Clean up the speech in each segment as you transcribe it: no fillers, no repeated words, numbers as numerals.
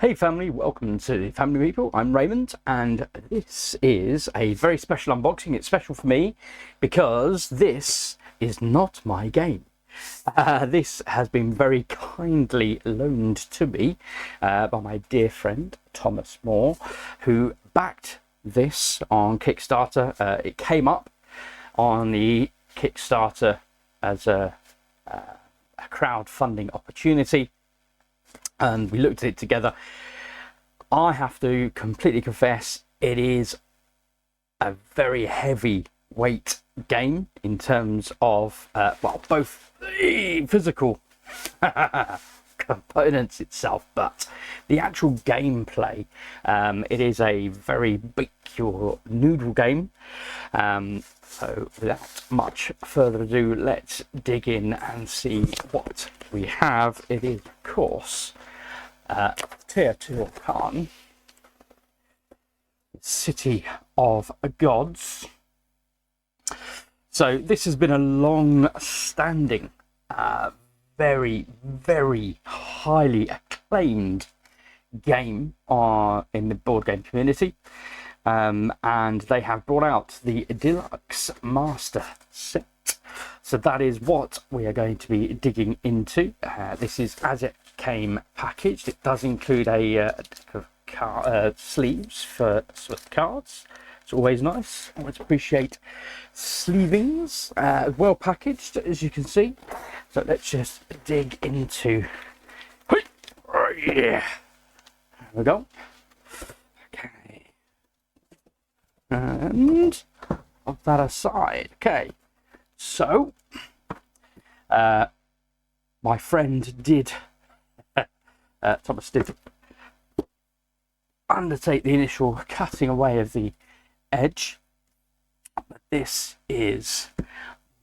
Hey family, welcome to the Family People. I'm Raymond, and this is a very special unboxing. It's special for me because this is not my game. This has been very kindly loaned to me by my dear friend Thomas Moore, who backed this on Kickstarter. It came up on the Kickstarter as a crowdfunding opportunity, and we looked at it together. I have to completely confess, it is a very heavy weight game in terms of both the physical components itself, but the actual gameplay. It is a very big your noodle game. So without much further ado, let's dig in and see what we have. It is, of course, Teotihuacan, City of Gods. So this has been a long-standing, very, very highly acclaimed game in the board game community, and they have brought out the Deluxe Master Set. So that is what we are going to be digging into. This is as it came packaged. It does include a deck of sleeves for cards. It's always nice. I always appreciate sleevings. Well packaged, as you can see. So let's just dig into. Yeah, there we go. Okay, and of that aside, okay. So, my friend did, Thomas did undertake the initial cutting away of the edge. But this is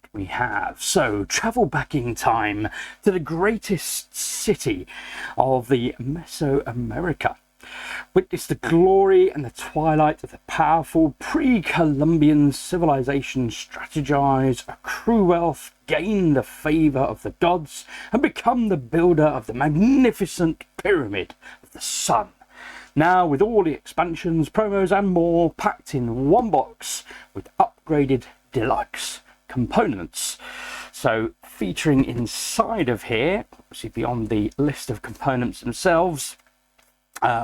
what we have. So, travel back in time to the greatest city of the Mesoamerica. Witness the glory and the twilight of the powerful pre-Columbian civilization, strategize, accrue wealth, gain the favor of the gods, and become the builder of the magnificent pyramid of the sun. Now with all the expansions, promos and more packed in one box with upgraded deluxe components. So featuring inside of here, obviously beyond the list of components themselves,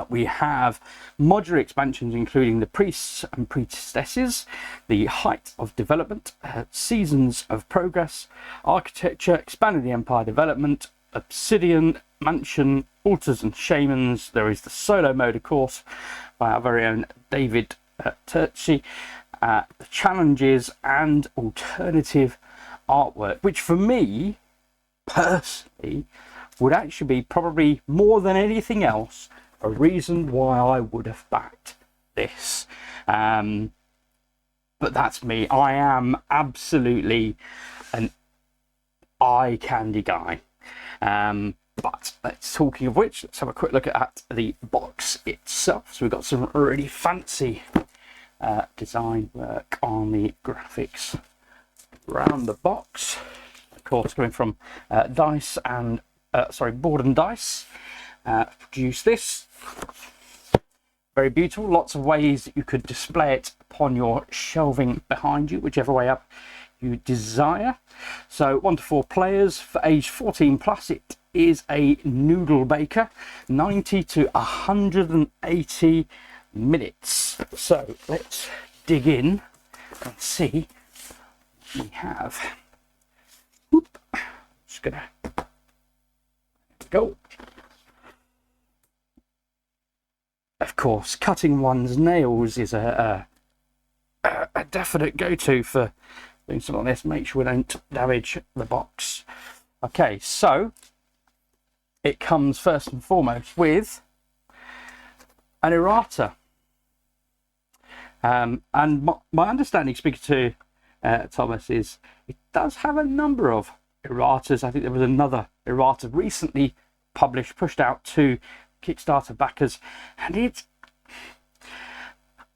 we have modular expansions including the priests and priestesses, the height of development, seasons of progress, architecture, expanding the empire development, obsidian, mansion, altars and shamans. There is the solo mode, of course, by our very own David Turchi, the challenges and alternative artwork, which for me personally would actually be probably more than anything else a reason why I would have backed this. But that's me. I am absolutely an eye candy guy. But talking of which, let's have a quick look at the box itself. So we've got some really fancy design work on the graphics around the box. Of course, coming from Dice and Board and Dice. Produce this. Very beautiful. Lots of ways that you could display it upon your shelving behind you, whichever way up you desire. So 1 to 4 players for age 14 plus. It is a noodle baker, 90 to 180 minutes. So let's dig in and see what we have. Whoop. Just gonna go. Of course, cutting one's nails is a definite go-to for doing something like this. Make sure we don't damage the box. Okay, so it comes first and foremost with an errata. And my understanding, speaking to Thomas, is it does have a number of erratas. I think there was another errata recently published, pushed out to Kickstarter backers, and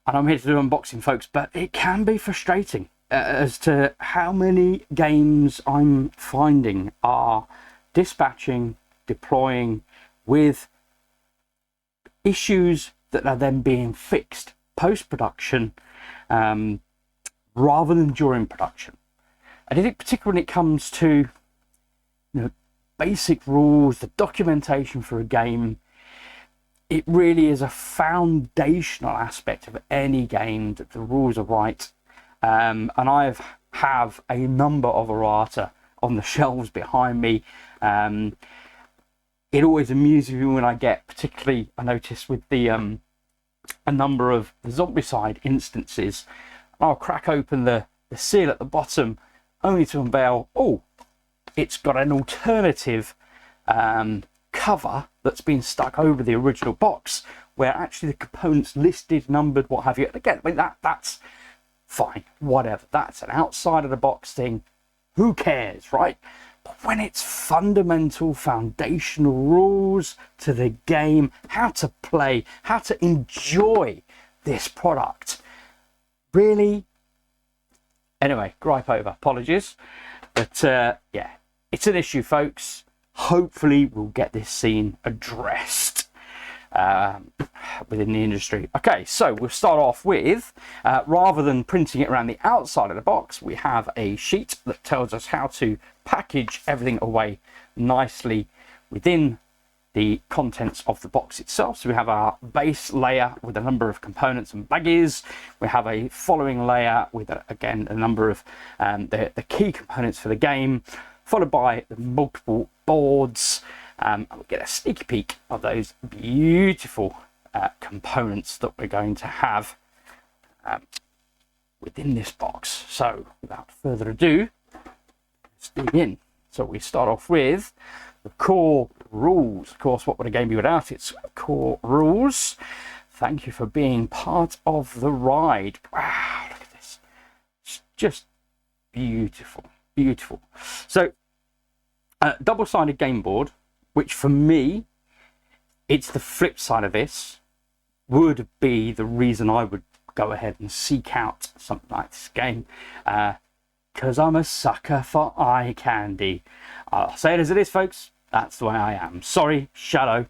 I'm here to do unboxing, folks, but it can be frustrating as to how many games I'm finding are dispatching, deploying with issues that are then being fixed post-production rather than during production. And I think particularly when it comes to basic rules, the documentation for a game, it really is a foundational aspect of any game that the rules are right. And I have a number of errata on the shelves behind me. It always amuses me when I get, particularly I notice with the a number of the Zombicide instances, I'll crack open the seal at the bottom only to unveil, oh, it's got an alternative cover that's been stuck over the original box, where actually the components listed, numbered, what have you. Again, I mean, that's fine, whatever. That's an outside of the box thing. Who cares, right? But when it's fundamental, foundational rules to the game, how to play, how to enjoy this product, really. Anyway, gripe over. Apologies, but yeah, it's an issue, folks. Hopefully, we'll get this scene addressed within the industry. Okay, so we'll start off with, rather than printing it around the outside of the box, we have a sheet that tells us how to package everything away nicely within the contents of the box itself. So we have our base layer with a number of components and baggies. We have a following layer with, again, a number of the key components for the game, followed by the multiple boards. And we'll get a sneaky peek of those beautiful components that we're going to have within this box. So without further ado, let's dig in. So we start off with the core rules. Of course, what would a game be without its core rules? Thank you for being part of the ride. Wow, look at this. It's just beautiful, beautiful. So double-sided game board, which for me, it's the flip side of this, would be the reason I would go ahead and seek out something like this game, because I'm a sucker for eye candy. I'll say it as it is, folks. That's the way I am. Sorry, Shadow.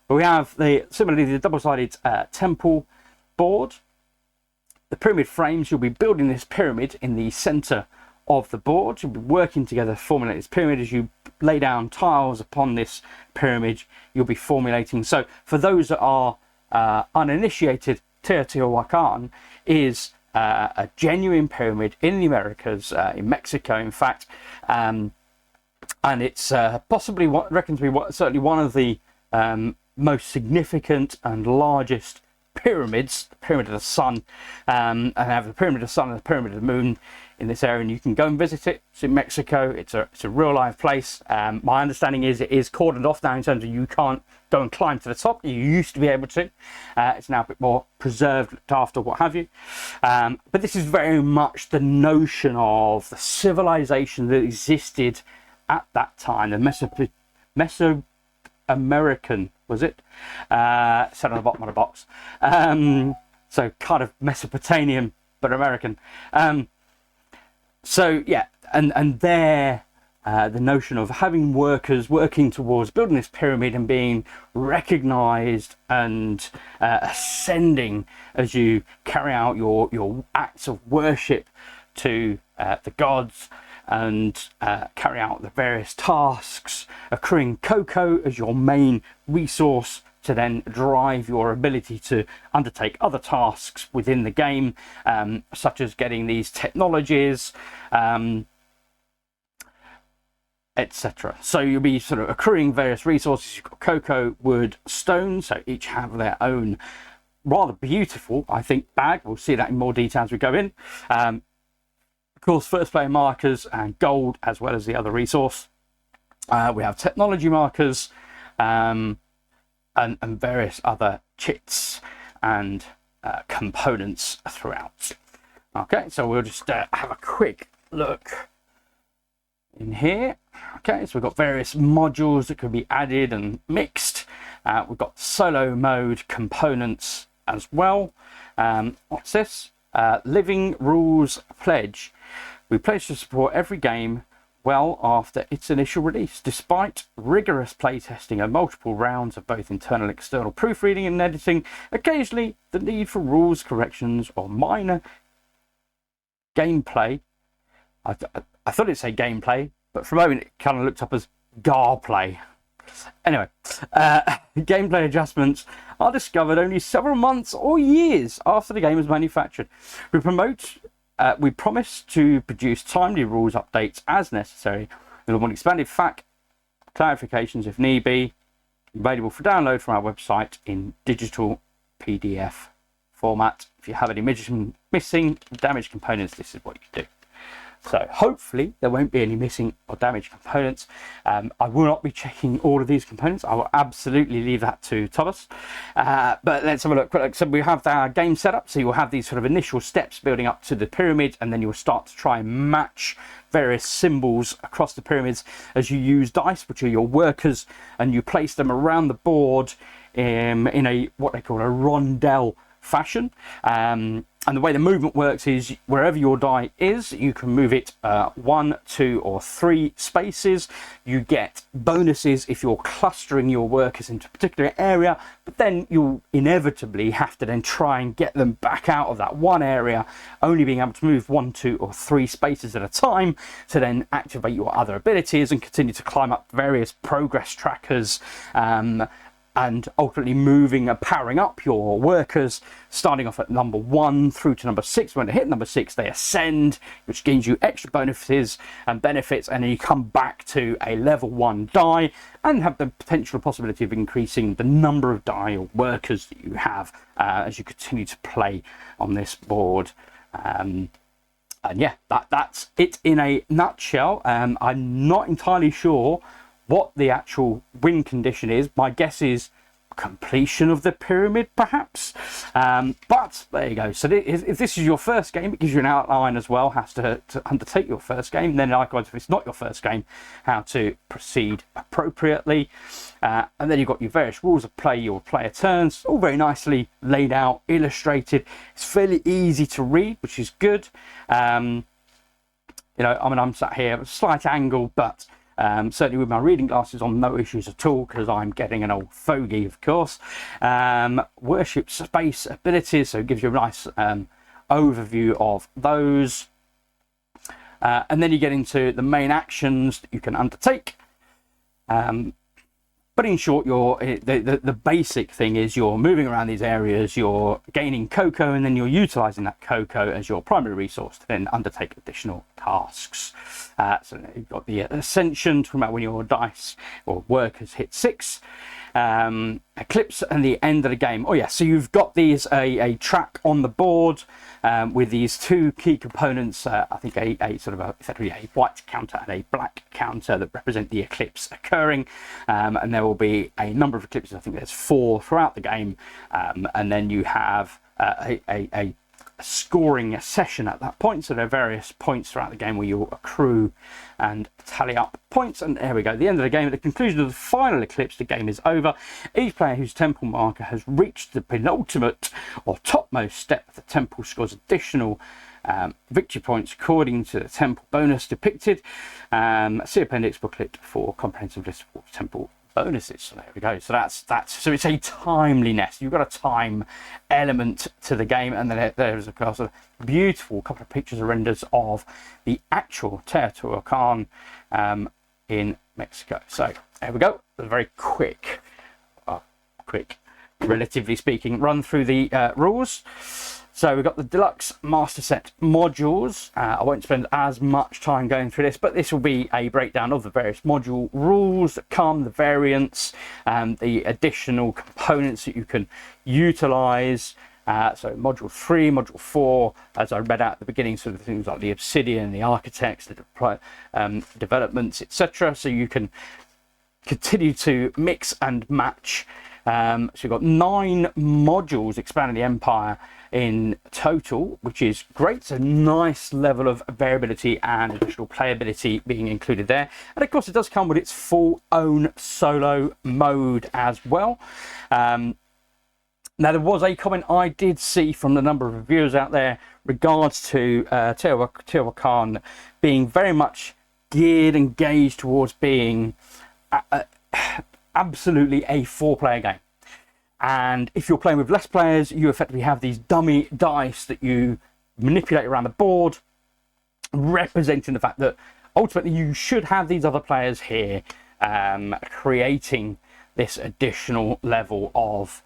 We have similarly the double-sided temple board. The pyramid frames, you'll be building this pyramid in the center of the board. You'll be working together to formulate this pyramid. As you lay down tiles upon this pyramid, you'll be formulating. So for those that are uninitiated, Teotihuacan is a genuine pyramid in the Americas, in Mexico, in fact, and it's possibly what reckons to be certainly one of the most significant and largest pyramids, the Pyramid of the Sun, and have the Pyramid of the Sun and the Pyramid of the Moon in this area, and you can go and visit it. It's in Mexico. It's a real live place. My understanding is it is cordoned off now in terms of you can't go and climb to the top. You used to be able to. It's now a bit more preserved, looked after, what have you. But this is very much the notion of the civilization that existed at that time, the Mesoamerican, was it? Said on the bottom of the box. So kind of Mesopotamian, but American. So yeah, and there, the notion of having workers working towards building this pyramid and being recognized and ascending as you carry out your acts of worship to the gods, and carry out the various tasks, accruing cocoa as your main resource to then drive your ability to undertake other tasks within the game, such as getting these technologies, etc. So you'll be sort of accruing various resources. You've got cocoa, wood, stone, so each have their own rather beautiful, I think, bag. We'll see that in more detail as we go in. Of course, first player markers and gold, as well as the other resource. We have technology markers, and various other chits and components throughout. Okay, so we'll just have a quick look in here. Okay, so we've got various modules that can be added and mixed. We've got solo mode components as well. What's this? Living Rules Pledge. We pledge to support every game well after its initial release. Despite rigorous playtesting and multiple rounds of both internal and external proofreading and editing, occasionally the need for rules corrections or minor gameplay. I thought it'd say gameplay, but for a moment it kind of looked up as Garplay. Anyway, gameplay adjustments are discovered only several months or years after the game is manufactured. We promise to produce timely rules updates as necessary. We want expanded fact clarifications if need be, available for download from our website in digital PDF format. If you have any missing, damaged components, this is what you do. So hopefully there won't be any missing or damaged components. I will not be checking all of these components. I will absolutely leave that to Thomas. But let's have a look. So we have our game set up. So you'll have these sort of initial steps building up to the pyramid, and then you'll start to try and match various symbols across the pyramids as you use dice, which are your workers, and you place them around the board in a what they call a rondelle fashion. And the way the movement works is wherever your die is, you can move it 1, 2 or 3 spaces. You get bonuses if you're clustering your workers into a particular area, but then you'll inevitably have to then try and get them back out of that one area, only being able to move 1, 2 or 3 spaces at a time to then activate your other abilities and continue to climb up various progress trackers, and ultimately moving and powering up your workers, starting off at number 1 through to number 6. When they hit number 6, they ascend, which gains you extra bonuses and benefits, and then you come back to a level 1 die and have the potential possibility of increasing the number of die or workers that you have as you continue to play on this board. And yeah, that's it in a nutshell. I'm not entirely sure what the actual win condition is. My guess is completion of the pyramid, perhaps. But there you go. So if this is your first game, it gives you an outline as well, how to undertake your first game. Then likewise, if it's not your first game, how to proceed appropriately. And then you've got your various rules of play, your player turns, all very nicely laid out, illustrated. It's fairly easy to read, which is good. I'm sat here at a slight angle, but certainly with my reading glasses on, no issues at all, because I'm getting an old fogey, of course. Worship space abilities, so it gives you a nice overview of those. And then you get into the main actions that you can undertake. But in short, the basic thing is you're moving around these areas, you're gaining cocoa, and then you're utilizing that cocoa as your primary resource to then undertake additional tasks. So you've got the ascension, talking about when your dice or workers hit 6. Eclipse and the end of the game. Oh yeah, so you've got these a track on the board with these 2 key components. I think a sort of effectively a white counter and a black counter that represent the eclipse occurring, and there will be a number of eclipses. I think there's 4 throughout the game, and then you have a scoring session at that point. So there are various points throughout the game where you'll accrue and tally up points, and there we go, the end of the game. At the conclusion of the final eclipse, the game is over. Each player whose temple marker has reached the penultimate or topmost step of the temple scores additional victory points according to the temple bonus depicted. See appendix booklet for comprehensive list of temple bonuses. So there we go. So that's so it's a timeliness. You've got a time element to the game, and then there's of course a beautiful couple of pictures and renders of the actual Teotihuacan in Mexico. So there we go. A very quick, relatively speaking, run through the rules. So we've got the Deluxe Master Set modules. I won't spend as much time going through this, but this will be a breakdown of the various module rules that come, the variants, the additional components that you can utilize. So module 3, module 4, as I read out at the beginning, sort of things like the obsidian, the architects, the developments, etc. So you can continue to mix and match. So you've got 9 modules expanding the empire in total, which is great. So nice level of variability and additional playability being included there. And of course it does come with its full own solo mode as well. Now there was a comment I did see from the number of reviewers out there regards to Teotihuacan being very much geared and gauged towards being absolutely a 4-player game. And if you're playing with less players, you effectively have these dummy dice that you manipulate around the board, representing the fact that ultimately you should have these other players here, creating this additional level of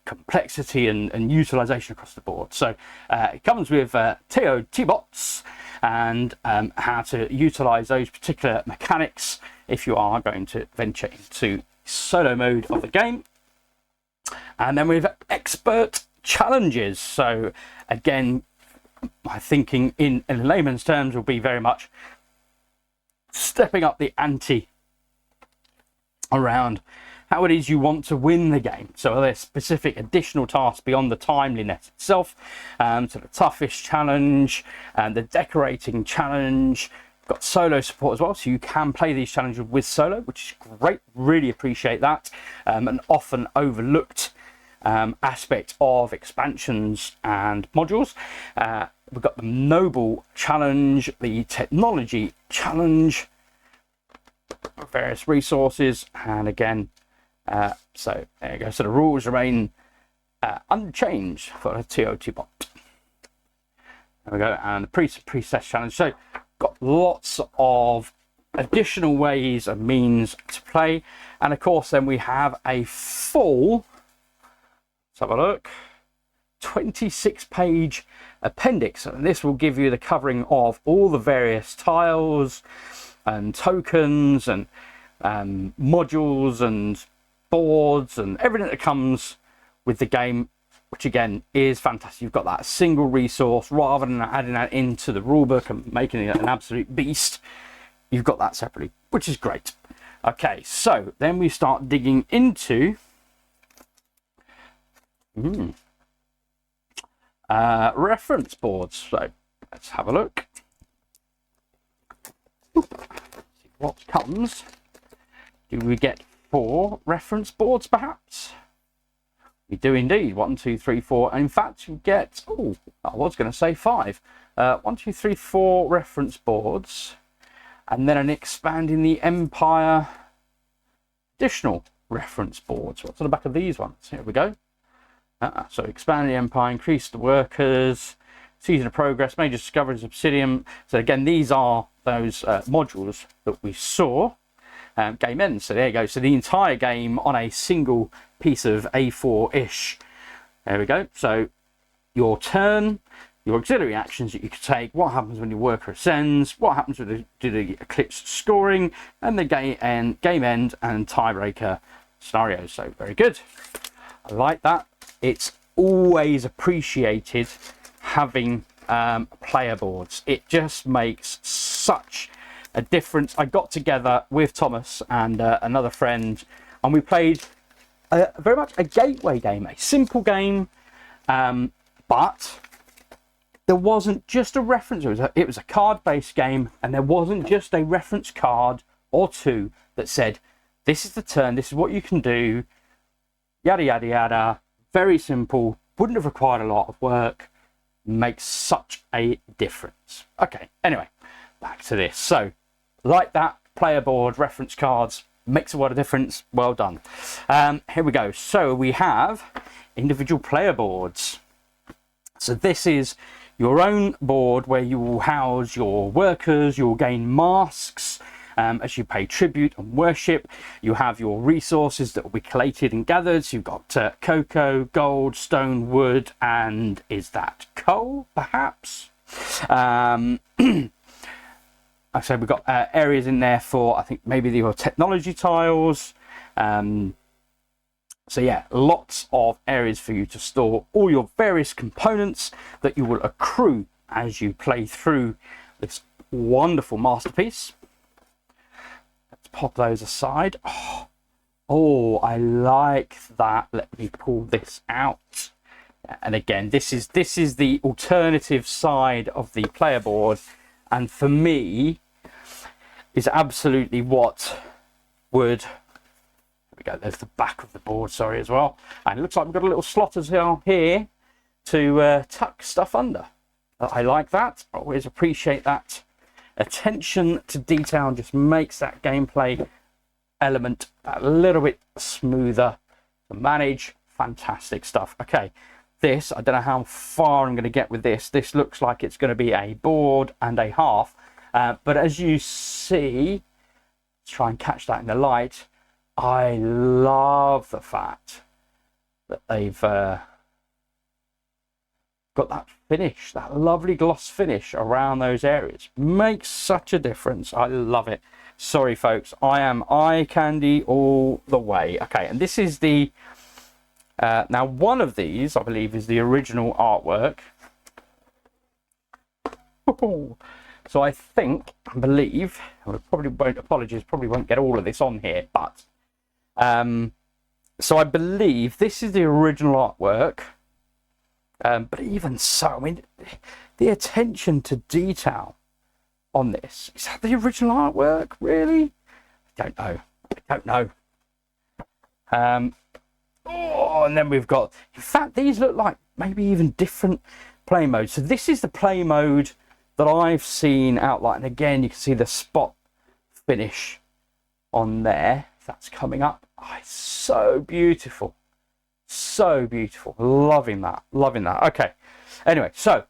complexity and utilization across the board. So it comes with Teotihuacan and how to utilize those particular mechanics if you are going to venture into solo mode of the game. And then we have expert challenges. So again, my thinking in layman's terms will be very much stepping up the ante around how it is you want to win the game. So there's specific additional tasks beyond the timeliness itself. So the toughest challenge and the decorating challenge. Got solo support as well, so you can play these challenges with solo, which is great. Really appreciate that. An often overlooked aspect of expansions and modules. We've got the noble challenge, the technology challenge, various resources, and again, so there you go. So the rules remain unchanged for a Teotihuacan. There we go, and the preset challenge. So got lots of additional ways and means to play, and of course then we have a full, let's have a look, 26-page appendix, and this will give you the covering of all the various tiles and tokens and modules and boards and everything that comes with the game, which again is fantastic. You've got that single resource rather than adding that into the rulebook and making it an absolute beast. You've got that separately, which is great. Okay, so then we start digging into reference boards. So let's have a look. See what comes. Do we get 4 reference boards perhaps? We do indeed. 1, 2, 3, 4. And in fact, you get, oh, I was going to say 5. 1, 2, 3, 4 reference boards. And then an expanding the Empire additional reference boards. What's on the back of these ones? Here we go. So expand the Empire, increase the workers, season of progress, major discoveries, obsidian. So again, these are those modules that we saw. Game ends. So there you go. So the entire game on a single piece of A4-ish. There we go. So your turn, your auxiliary actions that you could take, what happens when your worker ascends, what happens with the eclipse scoring, and the game end and tiebreaker scenarios. So very good. I like that. It's always appreciated having player boards. It just makes such a difference. I got together with Thomas and another friend, and we played very much a gateway game, a simple game, but there wasn't just a reference. It was a card-based game, and there wasn't just a reference card or two that said, this is the turn, this is what you can do, yada, yada, yada. Very simple, wouldn't have required a lot of work, makes such a difference. Okay, anyway, back to this. So, like that, player board, reference cards, makes a lot of difference. Well done. Here we go. So we have individual player boards. So this is your own board where you will house your workers, you'll gain masks as you pay tribute and worship. You have your resources that will be collated and gathered. So you've got cocoa, gold, stone, wood, and is that coal, perhaps? Like I said, we've got areas in there for, I think, maybe your technology tiles. So yeah, lots of areas for you to store all your various components that you will accrue as you play through this wonderful masterpiece. Let's pop those aside. Oh, I like that. Let me pull this out. And again, this is the alternative side of the player board, and for me is absolutely what would, there we go, there's the back of the board, sorry, as well, and it looks like we've got a little slot as well here to tuck stuff under. I like that. I always appreciate that attention to detail just makes that gameplay element a little bit smoother to manage. Fantastic stuff. Okay, this, I don't know how far I'm going to get with this. This looks like it's going to be a board and a half, but as you see, let's try and catch that in the light. I love the fact that they've got that finish, that lovely gloss finish around those areas. Makes such a difference. I love it. Sorry folks, I am eye candy all the way. Okay, and this is the now one of these, I believe, is the original artwork. So I think, I believe, I probably won't, apologies, probably won't get all of this on here, but so I believe this is the original artwork. But even so, I mean, the attention to detail on this, is that the original artwork, really? I don't know. Oh, and then we've got, in fact, these look like maybe even different play modes. So this is the play mode that I've seen outlined. Again, you can see the spot finish on there. That's coming up. Oh, it's so beautiful. So beautiful. Loving that. Okay. Anyway, so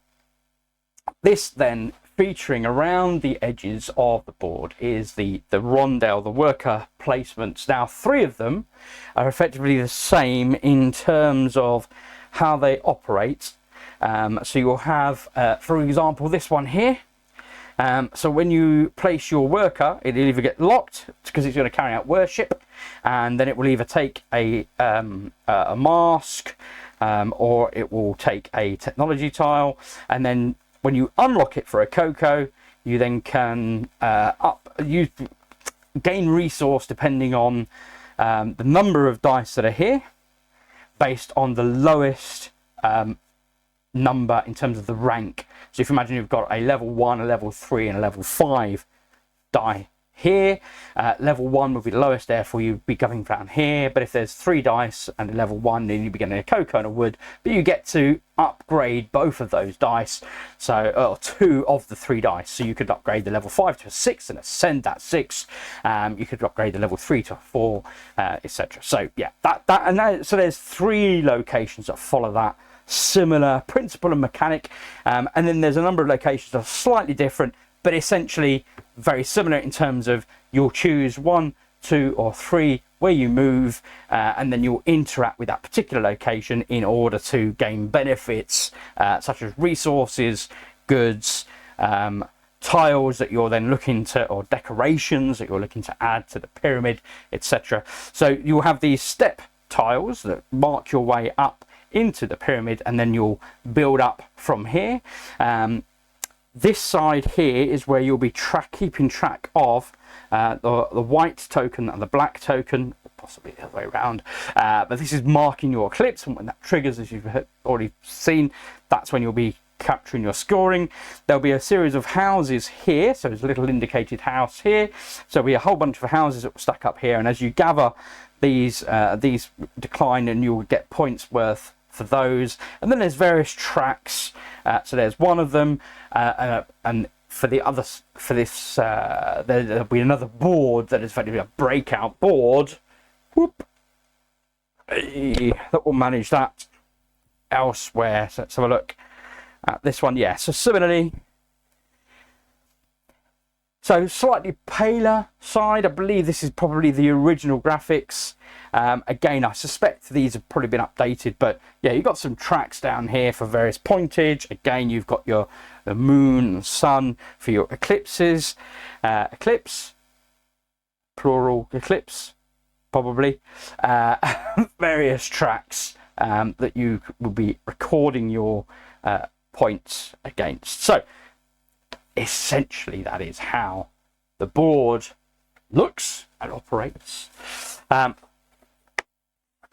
this then, featuring around the edges of the board, is the rondel, the worker placements. Now, 3 of them are effectively the same in terms of how they operate. So you'll have, for example, this one here. So when you place your worker, it'll either get locked because it's going to carry out worship, and then it will either take a mask, or it will take a technology tile, and then when you unlock it for a cocoa, you then can gain resource depending on the number of dice that are here, based on the lowest number in terms of the rank. So if you imagine you've got a level 1, a level 3 and a level 5 die here, level 1 would be the lowest, therefore you'd be going down here. But if there's 3 dice and a level 1, then you'd be getting a cocoa and a wood, but you get to upgrade both of those dice, so or 2 of the 3 dice. So you could upgrade the level 5 to a 6 and ascend that 6. You could upgrade the level 3 to a 4, etc. So yeah, so there's 3 locations that follow that similar principle and mechanic, and then there's a number of locations that are slightly different, but essentially very similar in terms of you'll choose 1, 2 or 3 where you move, and then you'll interact with that particular location in order to gain benefits, such as resources, goods, tiles that you're then looking to, or decorations that you're looking to add to the pyramid, etc. So you'll have these step tiles that mark your way up into the pyramid, and then you'll build up from here. This side here is where you'll be keeping track of the white token and the black token, possibly the other way around, but this is marking your eclipse, and when that triggers, as you've already seen, that's when you'll be capturing your scoring. There'll be a series of houses here, so there's a little indicated house here, so there'll be a whole bunch of houses that will stack up here, and as you gather these decline, and you'll get points worth for those. And then there's various tracks, so there's one of them, and for the others, for this there'll be another board that is effectively a breakout board, whoop, that will manage that elsewhere. So let's have a look at this one. Yeah, so similarly, so slightly paler side. I believe this is probably the original graphics. Again, I suspect these have probably been updated, but yeah, you've got some tracks down here for various pointage. Again, you've got the moon and sun for your eclipses, eclipse, plural eclipse, probably, various tracks that you will be recording your points against. So essentially, that is how the board looks and operates.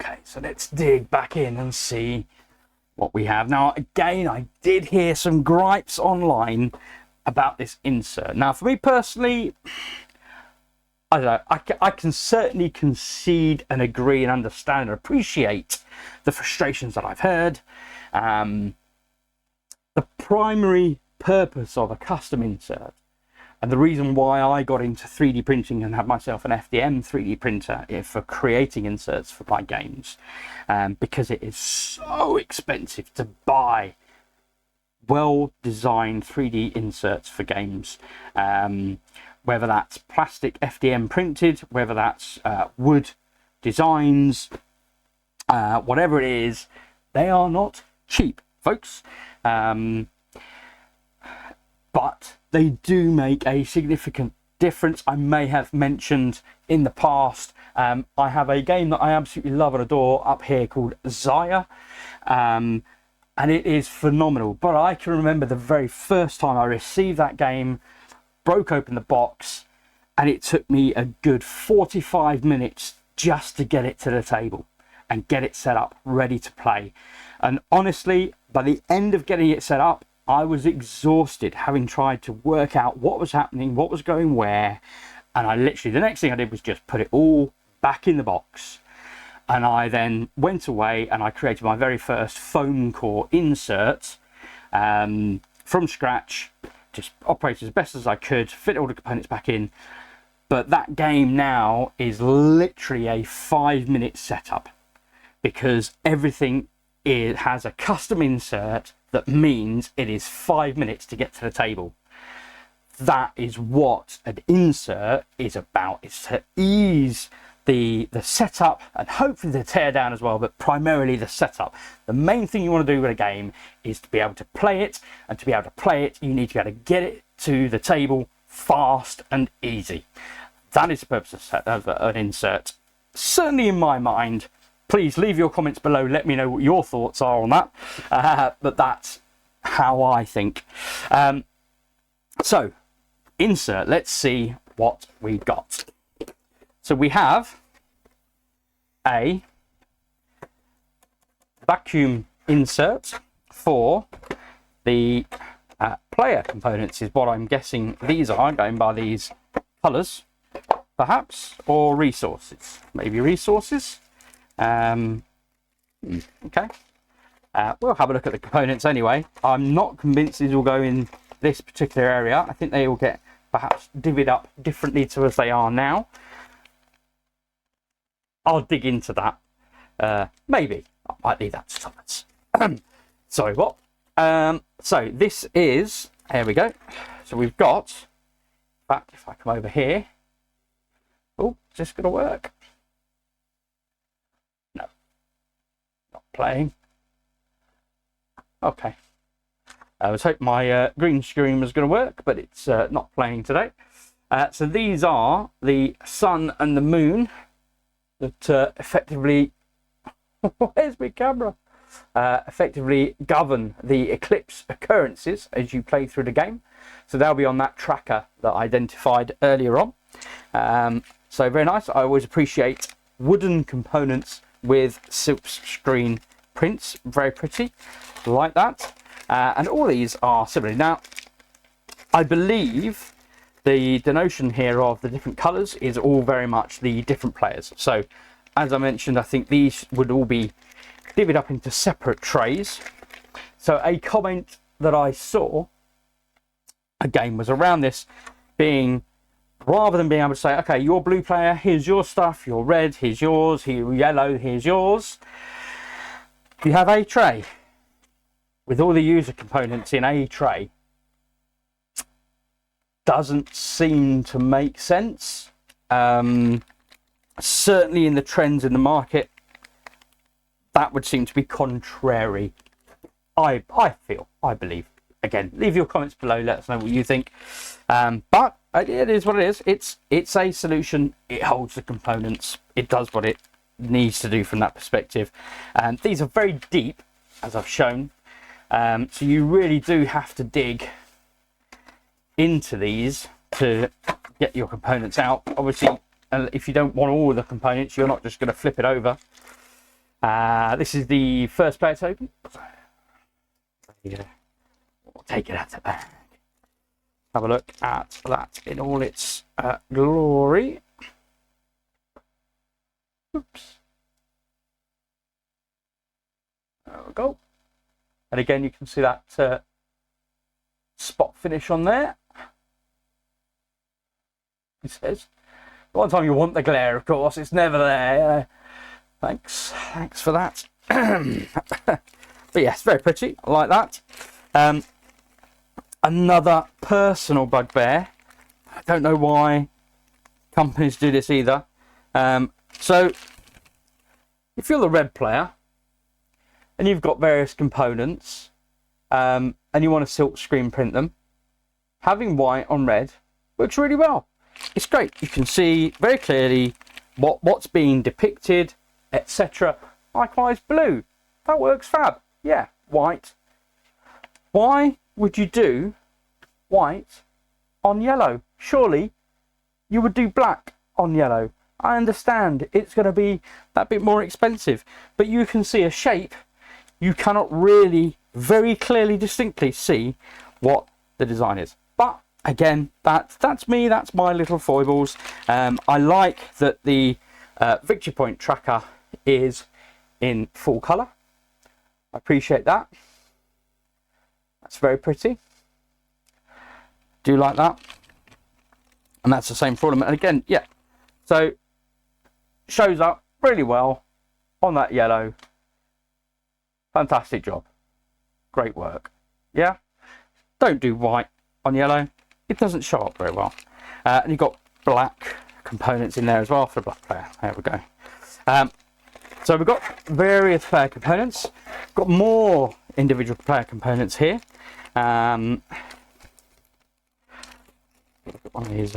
Okay, so let's dig back in and see what we have. Now, again, I did hear some gripes online about this insert. Now, for me personally, I don't know, I can certainly concede and agree and understand and appreciate the frustrations that I've heard. The primary purpose of a custom insert And the reason why I got into 3D printing and had myself an FDM 3D printer for creating inserts for my games, because it is so expensive to buy well-designed 3D inserts for games, whether that's plastic FDM printed, whether that's wood designs, whatever it is, they are not cheap, folks. But they do make a significant difference. I may have mentioned in the past, I have a game that I absolutely love and adore up here called Zaya, and it is phenomenal. But I can remember the very first time I received that game, broke open the box, and it took me a good 45 minutes just to get it to the table and get it set up, ready to play. And honestly, by the end of getting it set up, I was exhausted, having tried to work out what was happening, what was going where. And I literally, the next thing I did was just put it all back in the box. And I then went away and I created my very first foam core insert from scratch, just operated as best as I could, fit all the components back in. But that game now is literally a 5-minute setup, because everything has a custom insert that means it is 5 minutes to get to the table. That is what an insert is about. It's to ease the setup and hopefully the tear down as well, but primarily the setup. The main thing you want to do with a game is to be able to play it, and to be able to play it, you need to be able to get it to the table fast and easy. That is the purpose of an insert, certainly in my mind. Please leave your comments below. Let me know what your thoughts are on that. But that's how I think. So, insert. Let's see what we got. So we have a vacuum insert for the player components, is what I'm guessing these are, going by these colours, perhaps, or resources. Maybe resources. Okay, we'll have a look at the components anyway. I'm not convinced these will go in this particular area. I think they will get perhaps divvied up differently to as they are now. I'll dig into that. Maybe I might leave that to Thomas. Sorry, what? So this is, here we go. So we've got, in fact, if I come over here, oh, is this going to work? Playing. Okay. I was hoping my green screen was going to work, but it's not playing today. So these are the sun and the moon that effectively, where's my camera? Effectively govern the eclipse occurrences as you play through the game. So they'll be on that tracker that I identified earlier on. So very nice. I always appreciate wooden components with silk screen prints. Very pretty, like that. And all these are similar. Now, I believe the denotion here of the different colours is all very much the different players. So, as I mentioned, I think these would all be divvied up into separate trays. So a comment that I saw, again, was around this being, rather than being able to say, okay, you're blue player, here's your stuff, you're red, here's yours, here yellow, here's yours. You have a tray with all the user components in a tray. Doesn't seem to make sense. Certainly in the trends in the market, that would seem to be contrary. I believe. Again, leave your comments below, let us know what you think. But it is what it is. It's a solution. It holds the components. It does what it needs to do from that perspective. And these are very deep, as I've shown. So you really do have to dig into these to get your components out. Obviously, if you don't want all of the components, you're not just going to flip it over. This is the first player token. Yeah. We'll take it out of the bag. Have a look at that in all its glory. Oops. There we go. And again, you can see that spot finish on there. he says. One time you want the glare, of course, it's never there. Thanks for that. But yes, very pretty. I like that. Another personal bugbear. I don't know why companies do this either. So if you're the red player and you've got various components and you want to silk screen print them, having white on red works really well. It's great. You can see very clearly what's being depicted, etc. Likewise, blue. That works fab. Yeah, white. Why would you do white on yellow? Surely you would do black on yellow. I understand it's going to be that bit more expensive, but you can see a shape. You cannot really very clearly, distinctly see what the design is. But again, that's me. That's my little foibles. I like that the Victory Point tracker is in full colour. I appreciate that. That's very pretty. Do like that. And that's the same for them. And again, yeah. So shows up really well on that yellow. Fantastic job. Great work. Yeah. Don't do white on yellow. It doesn't show up very well. And you've got black components in there as well for the black player. There we go. So we've got various player components. Got more individual player components here. Look at one of these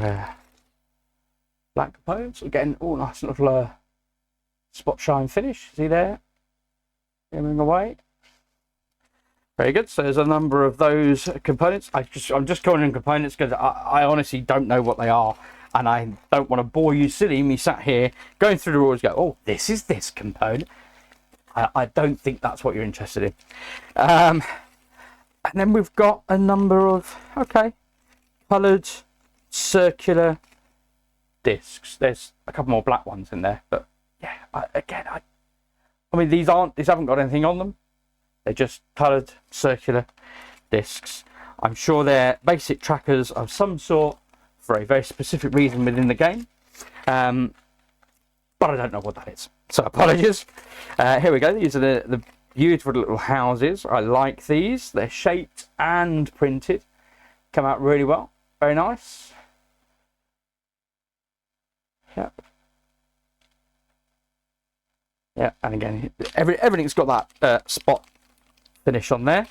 black components. We're getting all nice little spot shine finish. See there? Going away. Very good. So there's a number of those components. I'm just calling them components because I honestly don't know what they are, and I don't want to bore you silly. Me sat here going through the rules, go, oh, this is this component. I don't think that's what you're interested in. And then we've got a number of coloured circular discs. There's a couple more black ones in there, but yeah, I mean these haven't got anything on them. They're just coloured circular discs. I'm sure they're basic trackers of some sort for a very specific reason within the game, but I don't know what that is, so apologies. Here we go. These are the beautiful little houses. I like these. They're shaped and printed. Come out really well. Very nice. Yep. Yeah, and again, everything's got that spot finish on there.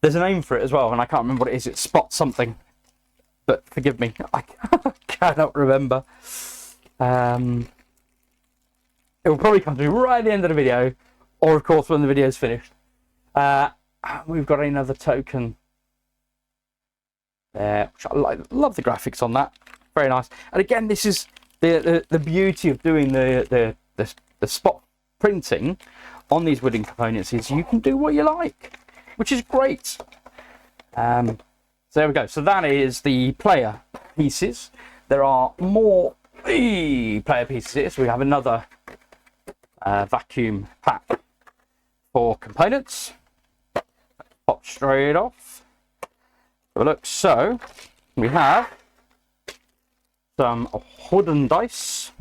There's a name for it as well, and I can't remember what it is. It's spot something, but forgive me, I cannot remember. It will probably come to me right at the end of the video, or of course when the video is finished. We've got another token there, which I like. Love the graphics on that. Very nice. And again, this is the beauty of doing the spot printing on these wooden components, is you can do what you like, which is great. So there we go. So that is the player pieces. There are more player pieces here. So we have another vacuum pack for components. Pop straight off. Have a look. So we have some wooden dice.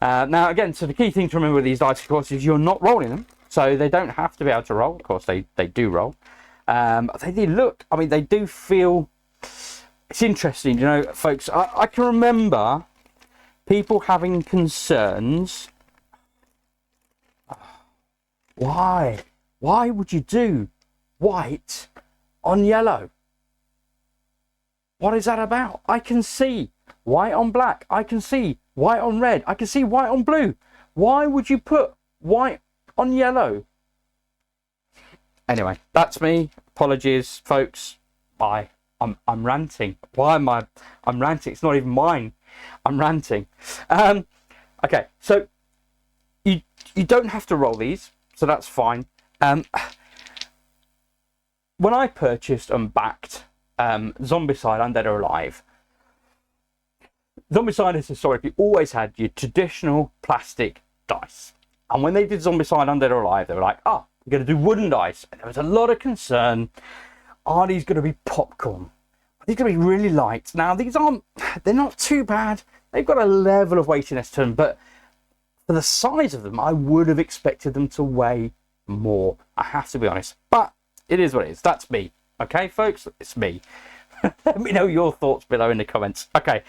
Now again, so the key thing to remember with these dice, of course, is you're not rolling them. So they don't have to be able to roll. Of course, they do roll. They do look, I mean, they do feel, it's interesting, you know, folks. I can remember people having concerns. Why would you do white on yellow? What is that about? I can see white on black. I can see white on red. I can see white on blue. Why would you put white on yellow? Anyway, that's me. Apologies, folks. I'm ranting. Why am I'm ranting? It's not even mine. I'm ranting. Okay, so you don't have to roll these, so that's fine. When I purchased and backed Zombicide Undead or Alive, Zombicide has historically always had your traditional plastic dice. And when they did Zombicide Undead or Alive, they were like, oh, we're going to do wooden dice. And there was a lot of concern. Are these going to be popcorn? Are These are going to be really light. Now, they're not too bad. They've got a level of weightiness to them, but for the size of them, I would have expected them to weigh more. I have to be honest, but it is what it is. That's me. Okay, folks, it's me. Let me know your thoughts below in the comments. Okay,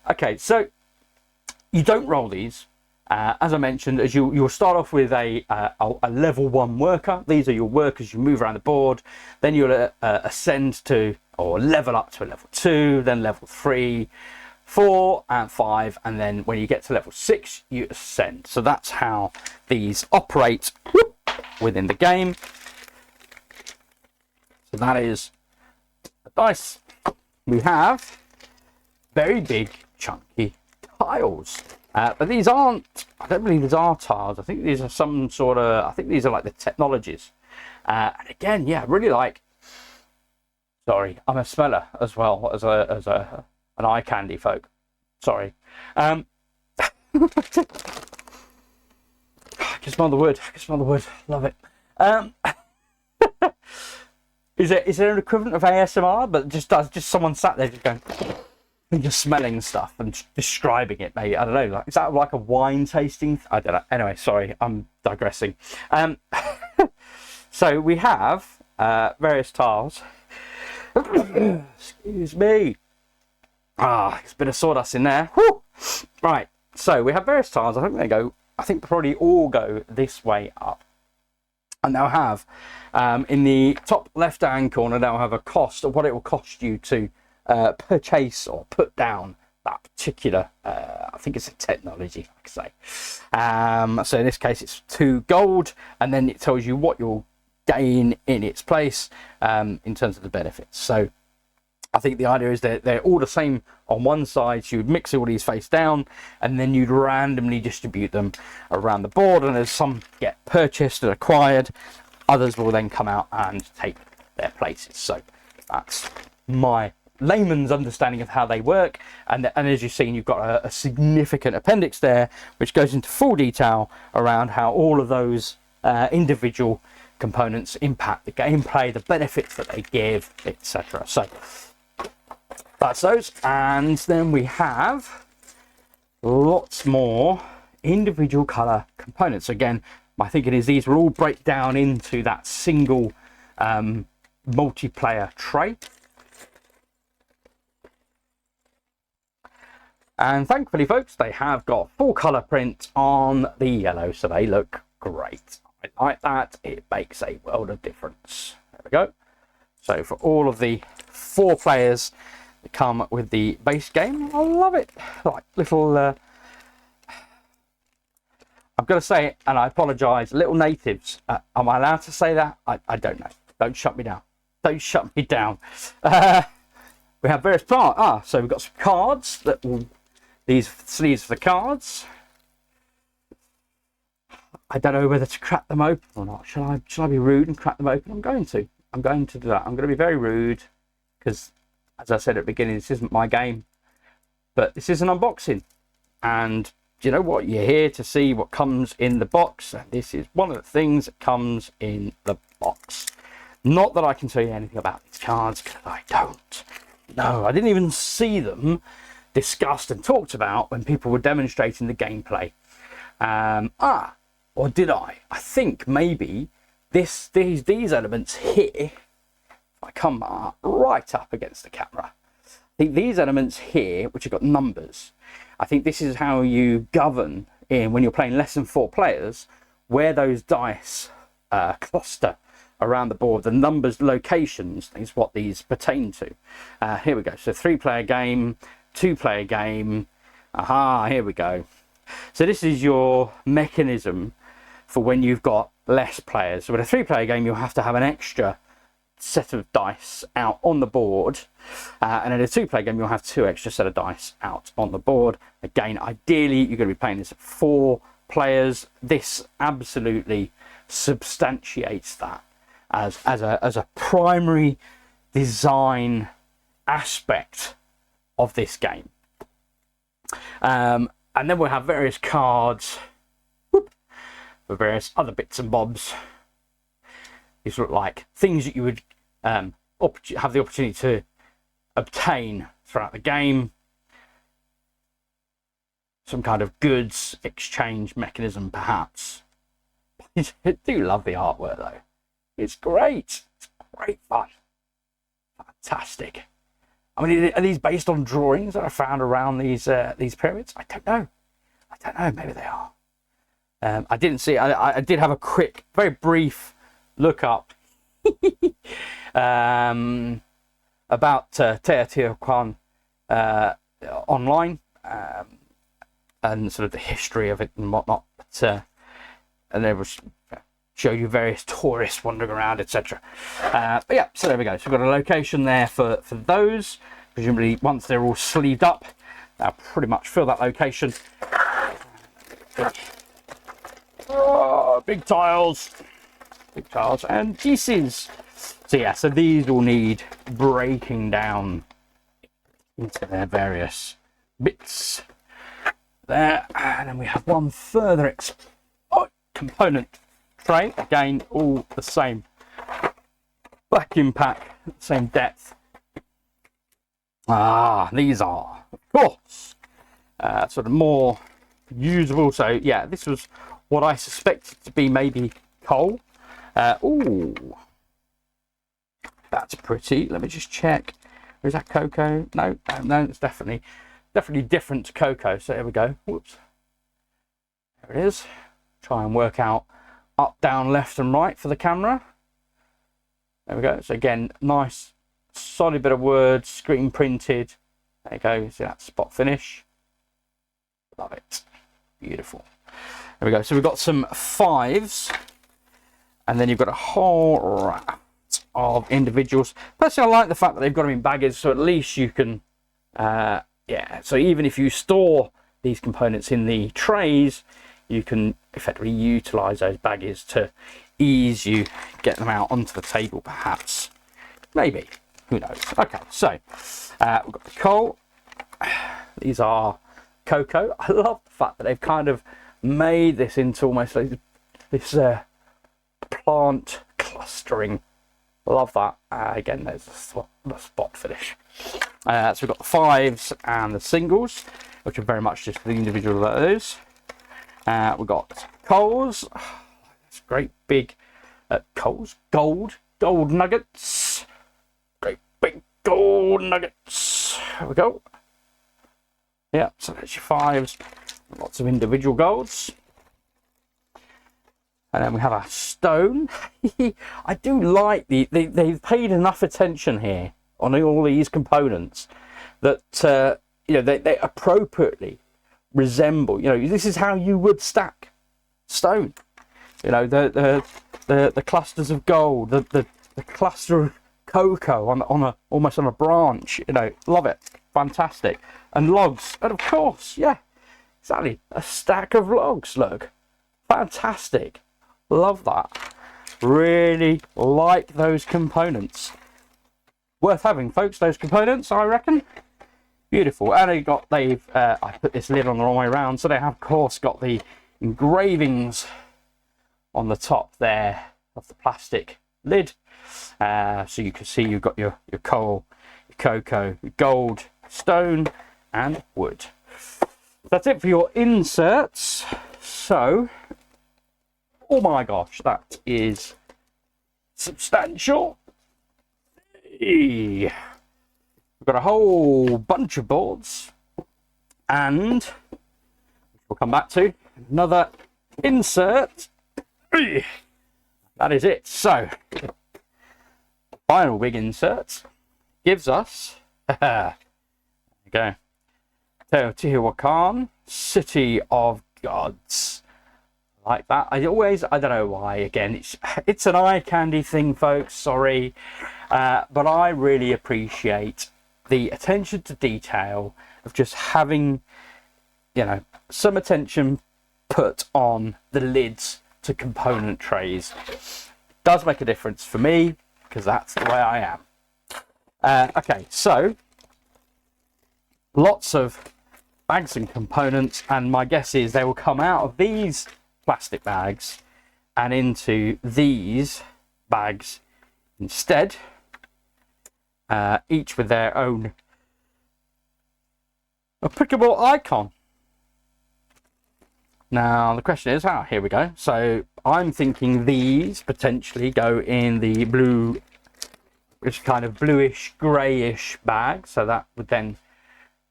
okay, so you don't roll these. As I mentioned, as you'll start off with a level 1 worker. These are your workers. You move around the board. Then you'll ascend to, or level up to a level 2, then level 3, 4 and 5, and then when you get to level 6 you ascend. So that's how these operate within the game. So that is the dice. We have very big chunky tiles, but these aren't, I don't believe these are tiles. I think these are some sort of, I think these are like the technologies. And again, yeah, really like, sorry, I'm a smeller as well as an eye candy folk. Sorry. I can smell the wood. I can smell the wood. Love it. Is there an equivalent of ASMR, but just someone sat there just going and just smelling stuff and describing it? Maybe, I don't know. Like, is that like a wine tasting? I don't know. Anyway, sorry, I'm digressing. So we have various tiles. Excuse me. It's a bit of sawdust in there. Woo! Right, so we have various tiles. I think probably all go this way up. And they'll have, in the top left-hand corner, they'll have a cost of what it will cost you to purchase or put down that particular, I think it's a technology, like I say. So in this case, it's 2 gold, and then it tells you what you'll gain in its place in terms of the benefits. So I think the idea is that they're all the same on one side, so you'd mix all these face down, and then you'd randomly distribute them around the board, and as some get purchased and acquired, others will then come out and take their places. So that's my layman's understanding of how they work, and as you've seen, you've got a significant appendix there, which goes into full detail around how all of those individual components impact the gameplay, the benefits that they give, etc. So that's those. And then we have lots more individual color components. Again, my thinking is these will all break down into that single multiplayer tray. And thankfully, folks, they have got full color print on the yellow, so they look great. I like that. It makes a world of difference. There we go. So for all of the 4 players that come with the base game, I love it. Like little, I'm going to say it, and I apologise, little natives. Am I allowed to say that? I don't know. Don't shut me down. Don't shut me down. We have various parts. So we've got some cards that will, these sleeves for the cards. I don't know whether to crack them open or not. Shall I be rude and crack them open? I'm going to do that. I'm going to be very rude because, as I said at the beginning, this isn't my game, but this is an unboxing, and do you know what? You're here to see what comes in the box, and this is one of the things that comes in the box. Not that I can tell you anything about these cards, because I don't. No, I didn't even see them discussed and talked about when people were demonstrating the gameplay. Or did I? I think maybe these elements here, if I come right up against the camera, I think these elements here, which have got numbers, I think this is how you govern in when you're playing less than 4 players, where those dice cluster around the board. The numbers, locations is what these pertain to. Here we go. So 3-player game, 2-player game. Here we go. So this is your mechanism for when you've got less players. So with a 3-player game, you'll have to have an extra set of dice out on the board, and in a 2-player game, you'll have 2 extra set of dice out on the board. Again, ideally, you're going to be playing this at 4 players. This absolutely substantiates that as a primary design aspect of this game. And then we'll have various cards for various other bits and bobs. These look like things that you would have the opportunity to obtain throughout the game. Some kind of goods exchange mechanism, perhaps. I do love the artwork, though. It's great. It's great fun. Fantastic. I mean, are these based on drawings that I found around these pyramids? I don't know. Maybe they are. I didn't see. I did have a quick, very brief look up about Teotihuacan online, and sort of the history of it and whatnot. But, and they will show you various tourists wandering around, etc. But yeah, so there we go. So we've got a location there for those. Presumably, once they're all sleeved up, they'll pretty much fill that location. Oh, big tiles, and pieces. So yeah, so these will need breaking down into their various bits there, and then we have one further component tray. Again, all the same vacuum pack, same depth. These are, of course, sort of more usable. So yeah, this was what I suspected to be maybe coal. Ooh, that's pretty. Let me just check. Is that cocoa? No, it's definitely different to cocoa. So there we go. Whoops. There it is. Try and work out up, down, left and right for the camera. There we go. So again, nice solid bit of words, screen printed. There you go. See that spot finish. Love it. Beautiful. There we go. So we've got some 5s, and then you've got a whole raft of individuals. Personally, I like the fact that they've got them in baggies, so at least you can yeah, so even if you store these components in the trays, you can effectively utilize those baggies to ease you get them out onto the table, perhaps. Maybe. Who knows? Okay, so we've got the coal. These are cocoa. I love the fact that they've kind of made this into almost like this plant clustering. Love that. Again, there's the spot finish. So we've got the 5s and the singles, which are very much just the individual of those. We've got coals. It's great big coals. Gold nuggets. Great big gold nuggets. There we go. Yeah, so there's your 5s. Lots of individual golds. And then we have a stone. I do like they've paid enough attention here on all these components that you know, they appropriately resemble. You know, this is how you would stack stone. You know, the clusters of gold, the cluster of cocoa on a almost on a branch. You know, love it, fantastic. And logs, and of course, yeah, exactly, a stack of logs. Look, fantastic. Love that. Really like those components. Worth having, folks, those components, I reckon. Beautiful. And I put this lid on the wrong way around, so they have, of course, got the engravings on the top there of the plastic lid. So you can see you've got your coal, your cocoa, your gold, stone, and wood. That's it for your inserts. So, oh my gosh, that is substantial. We've got a whole bunch of boards, and we'll come back to another insert. That is it. So, final big insert gives us, there you go, Teotihuacan, City of Gods. Like that. I don't know why, again, it's an eye candy thing, folks, sorry, but I really appreciate the attention to detail of just having, you know, some attention put on the lids to component trays. It does make a difference for me, because that's the way I am. Okay, so lots of bags and components, and my guess is they will come out of these plastic bags and into these bags instead. each with their own applicable icon. Now the question is, here we go. So I'm thinking these potentially go in the blue, which kind of bluish greyish bag. So that would then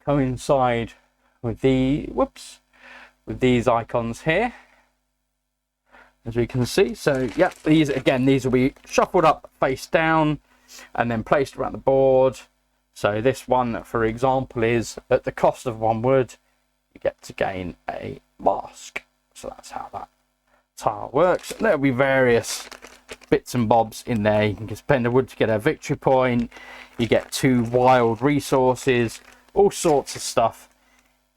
coincide with the with these icons here, as we can see. So yeah, these will be shuffled up face down and then placed around the board. So this one, for example, is at the cost of 1 wood, you get to gain a mask. So that's how that tile works. And there'll be various bits and bobs in there. You can spend a wood to get a victory point. You get 2 wild resources, all sorts of stuff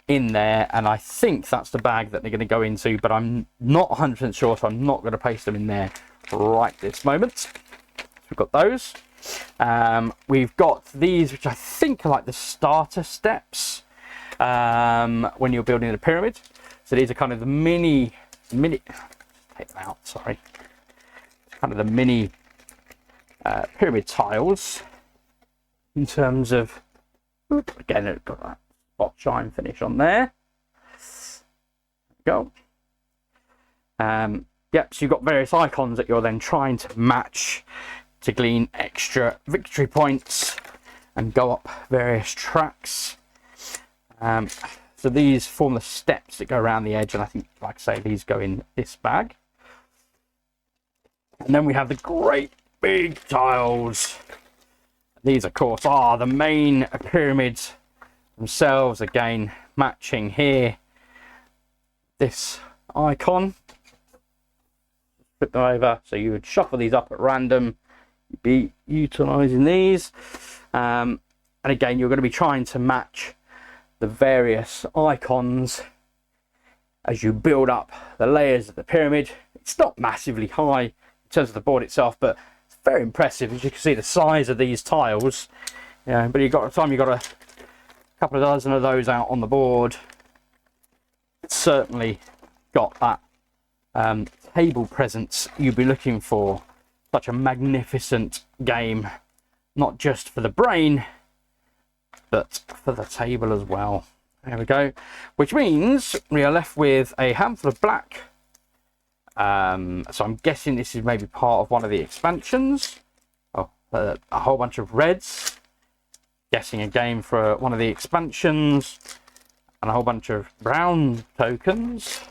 in there. And I think that's the bag that they're going to go into, but I'm not 100% sure, so I'm not going to paste them in there right this moment. So we've got those. We've got these, which I think are like the starter steps when you're building a pyramid. So these are kind of the mini take them out, sorry. It's kind of the mini pyramid tiles in terms of, again, it's got that spot shine finish on there. Go. Yep, so you've got various icons that you're then trying to match to glean extra victory points and go up various tracks. So these form the steps that go around the edge, and I think, like I say, these go in this bag. And then we have the great big tiles. These, of course, are the main pyramids themselves, again matching here this icon. Flip them over, so you would shuffle these up at random, be utilizing these, and again you're going to be trying to match the various icons as you build up the layers of the pyramid. It's not massively high in terms of the board itself, but it's very impressive, as you can see the size of these tiles. Yeah, but you've got a couple of dozen of those out on the board, it's certainly got that table presence you'd be looking for. Such a magnificent game, not just for the brain, but for the table as well. There we go. Which means we are left with a handful of black. So I'm guessing this is maybe part of one of the expansions. Oh, a whole bunch of reds. Guessing a game for one of the expansions. And a whole bunch of brown tokens.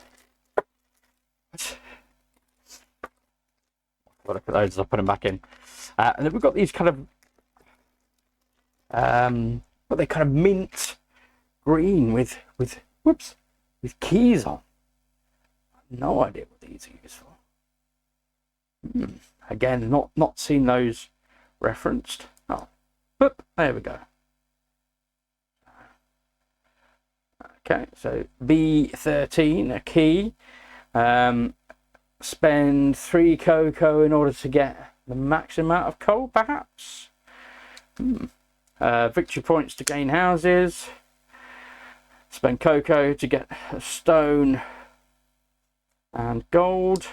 I'll look at those as I put them back in. And then we've got these kind of what they kind of mint green with keys on. No idea what these are used for. Again, not seen those referenced. Oh, whoop, there we go. Okay, so B13, a key. Spend 3 cocoa in order to get the max amount of coal, perhaps. Victory points to gain houses. Spend cocoa to get a stone and gold.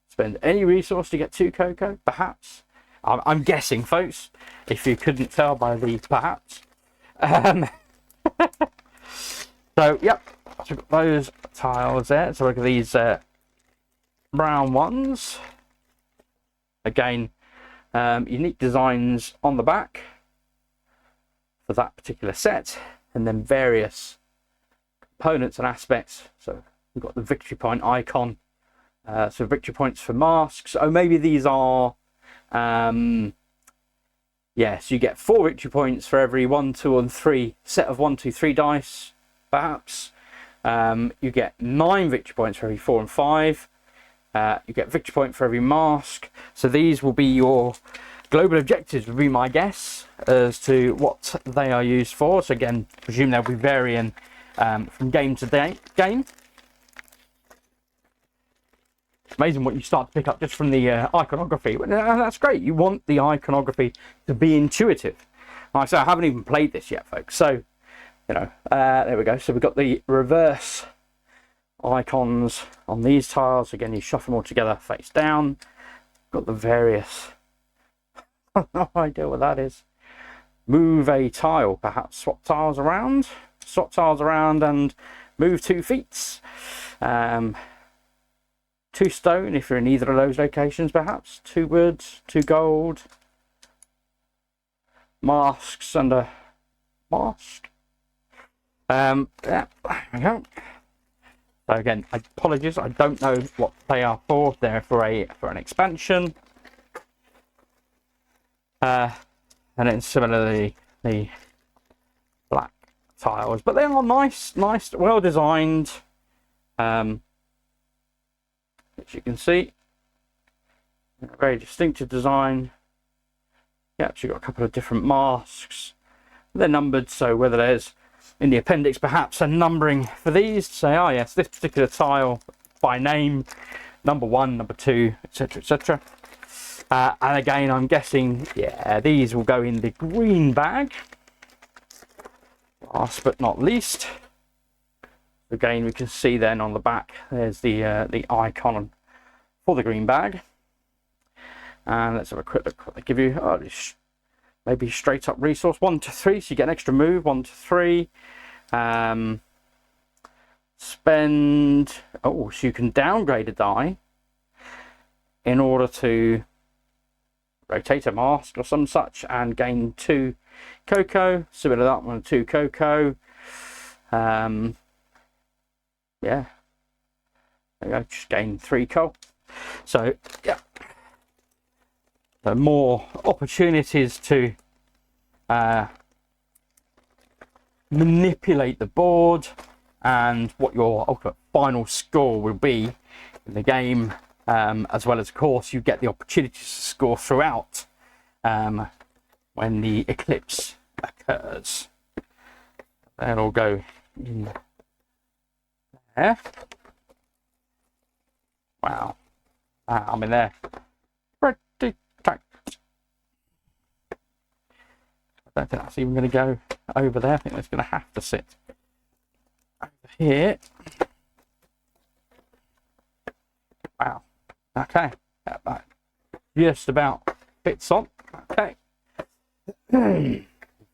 Spend any resource to get 2 cocoa, perhaps. I'm guessing, folks, if you couldn't tell by the perhaps. So, yep, so we've got those tiles there. So look at these brown ones. Again, unique designs on the back for that particular set, and then various components and aspects. So we've got the victory point icon, so victory points for masks. Oh, maybe these are yes, you get 4 victory points for every 1, 2 and 3 set of 1, 2, 3 dice, perhaps. You get 9 victory points for every 4 and 5. You get victory point for every mask. So these will be your global objectives, would be my guess as to what they are used for. So again, presume they'll be varying from game to game. It's amazing what you start to pick up just from the iconography. And that's great. You want the iconography to be intuitive. Like I say, I haven't even played this yet, folks. So, you know, there we go. So we've got the reverse icons on these tiles. Again, you shuffle them all together face down. Got the various No idea what that is. Move a tile, perhaps swap tiles around, and move 2 feet. 2 stone if you're in either of those locations, perhaps 2 wood, 2 gold, masks and a mask. Yeah, there we go. So again, apologies, I don't know what they are for. They're for an expansion. And then similarly the black tiles, but they are nice, well designed. As you can see, a very distinctive design. You actually got a couple of different masks. They're numbered, so whether there's in the appendix perhaps a numbering for these to say, oh yes, this particular tile by name, number 1, number 2, etc., etc. And again, I'm guessing, yeah, these will go in the green bag. Last but not least, again, we can see then on the back, there's the icon for the green bag. And let's have a quick look what they give you. Oh, maybe straight up resource 1 to 3, so you get an extra move 1 to 3. Spend, oh, so you can downgrade a die in order to rotate a mask or some such and gain 2 cocoa. Similar to that one, 2 cocoa. Yeah, there you go, just gain 3 coal. So yeah, so more opportunities to manipulate the board and what your ultimate final score will be in the game. As well as, of course, you get the opportunity to score throughout when the eclipse occurs. That'll go in there. Wow. I'm in there. Pretty tight. I don't think that's even going to go over there. I think it's going to have to sit over here. Wow. Okay, that just about fits on. Okay. In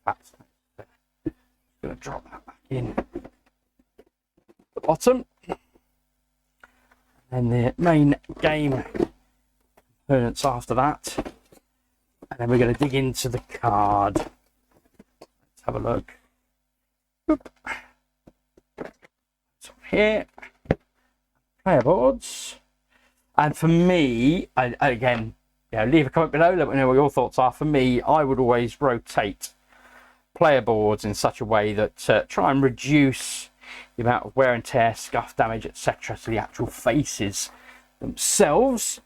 fact, I'm going to drop that back in the bottom. And the main game components after that. And then we're going to dig into the card. Let's have a look. Boop. So here, player boards. And for me, again, leave a comment below, let me know what your thoughts are. For me, I would always rotate player boards in such a way that try and reduce the amount of wear and tear, scuff damage, etc. to the actual faces themselves.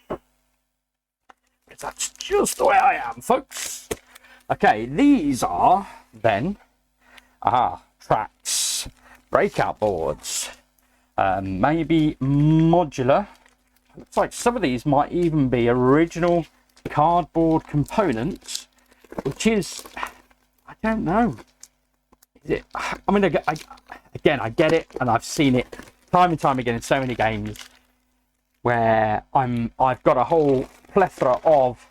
Because that's just the way I am, folks. Okay, these are then tracks, breakout boards, maybe modular. Looks like some of these might even be original cardboard components, which is, I don't know. Is it? I mean, again, I get it, and I've seen it time and time again in so many games where I've got a whole plethora of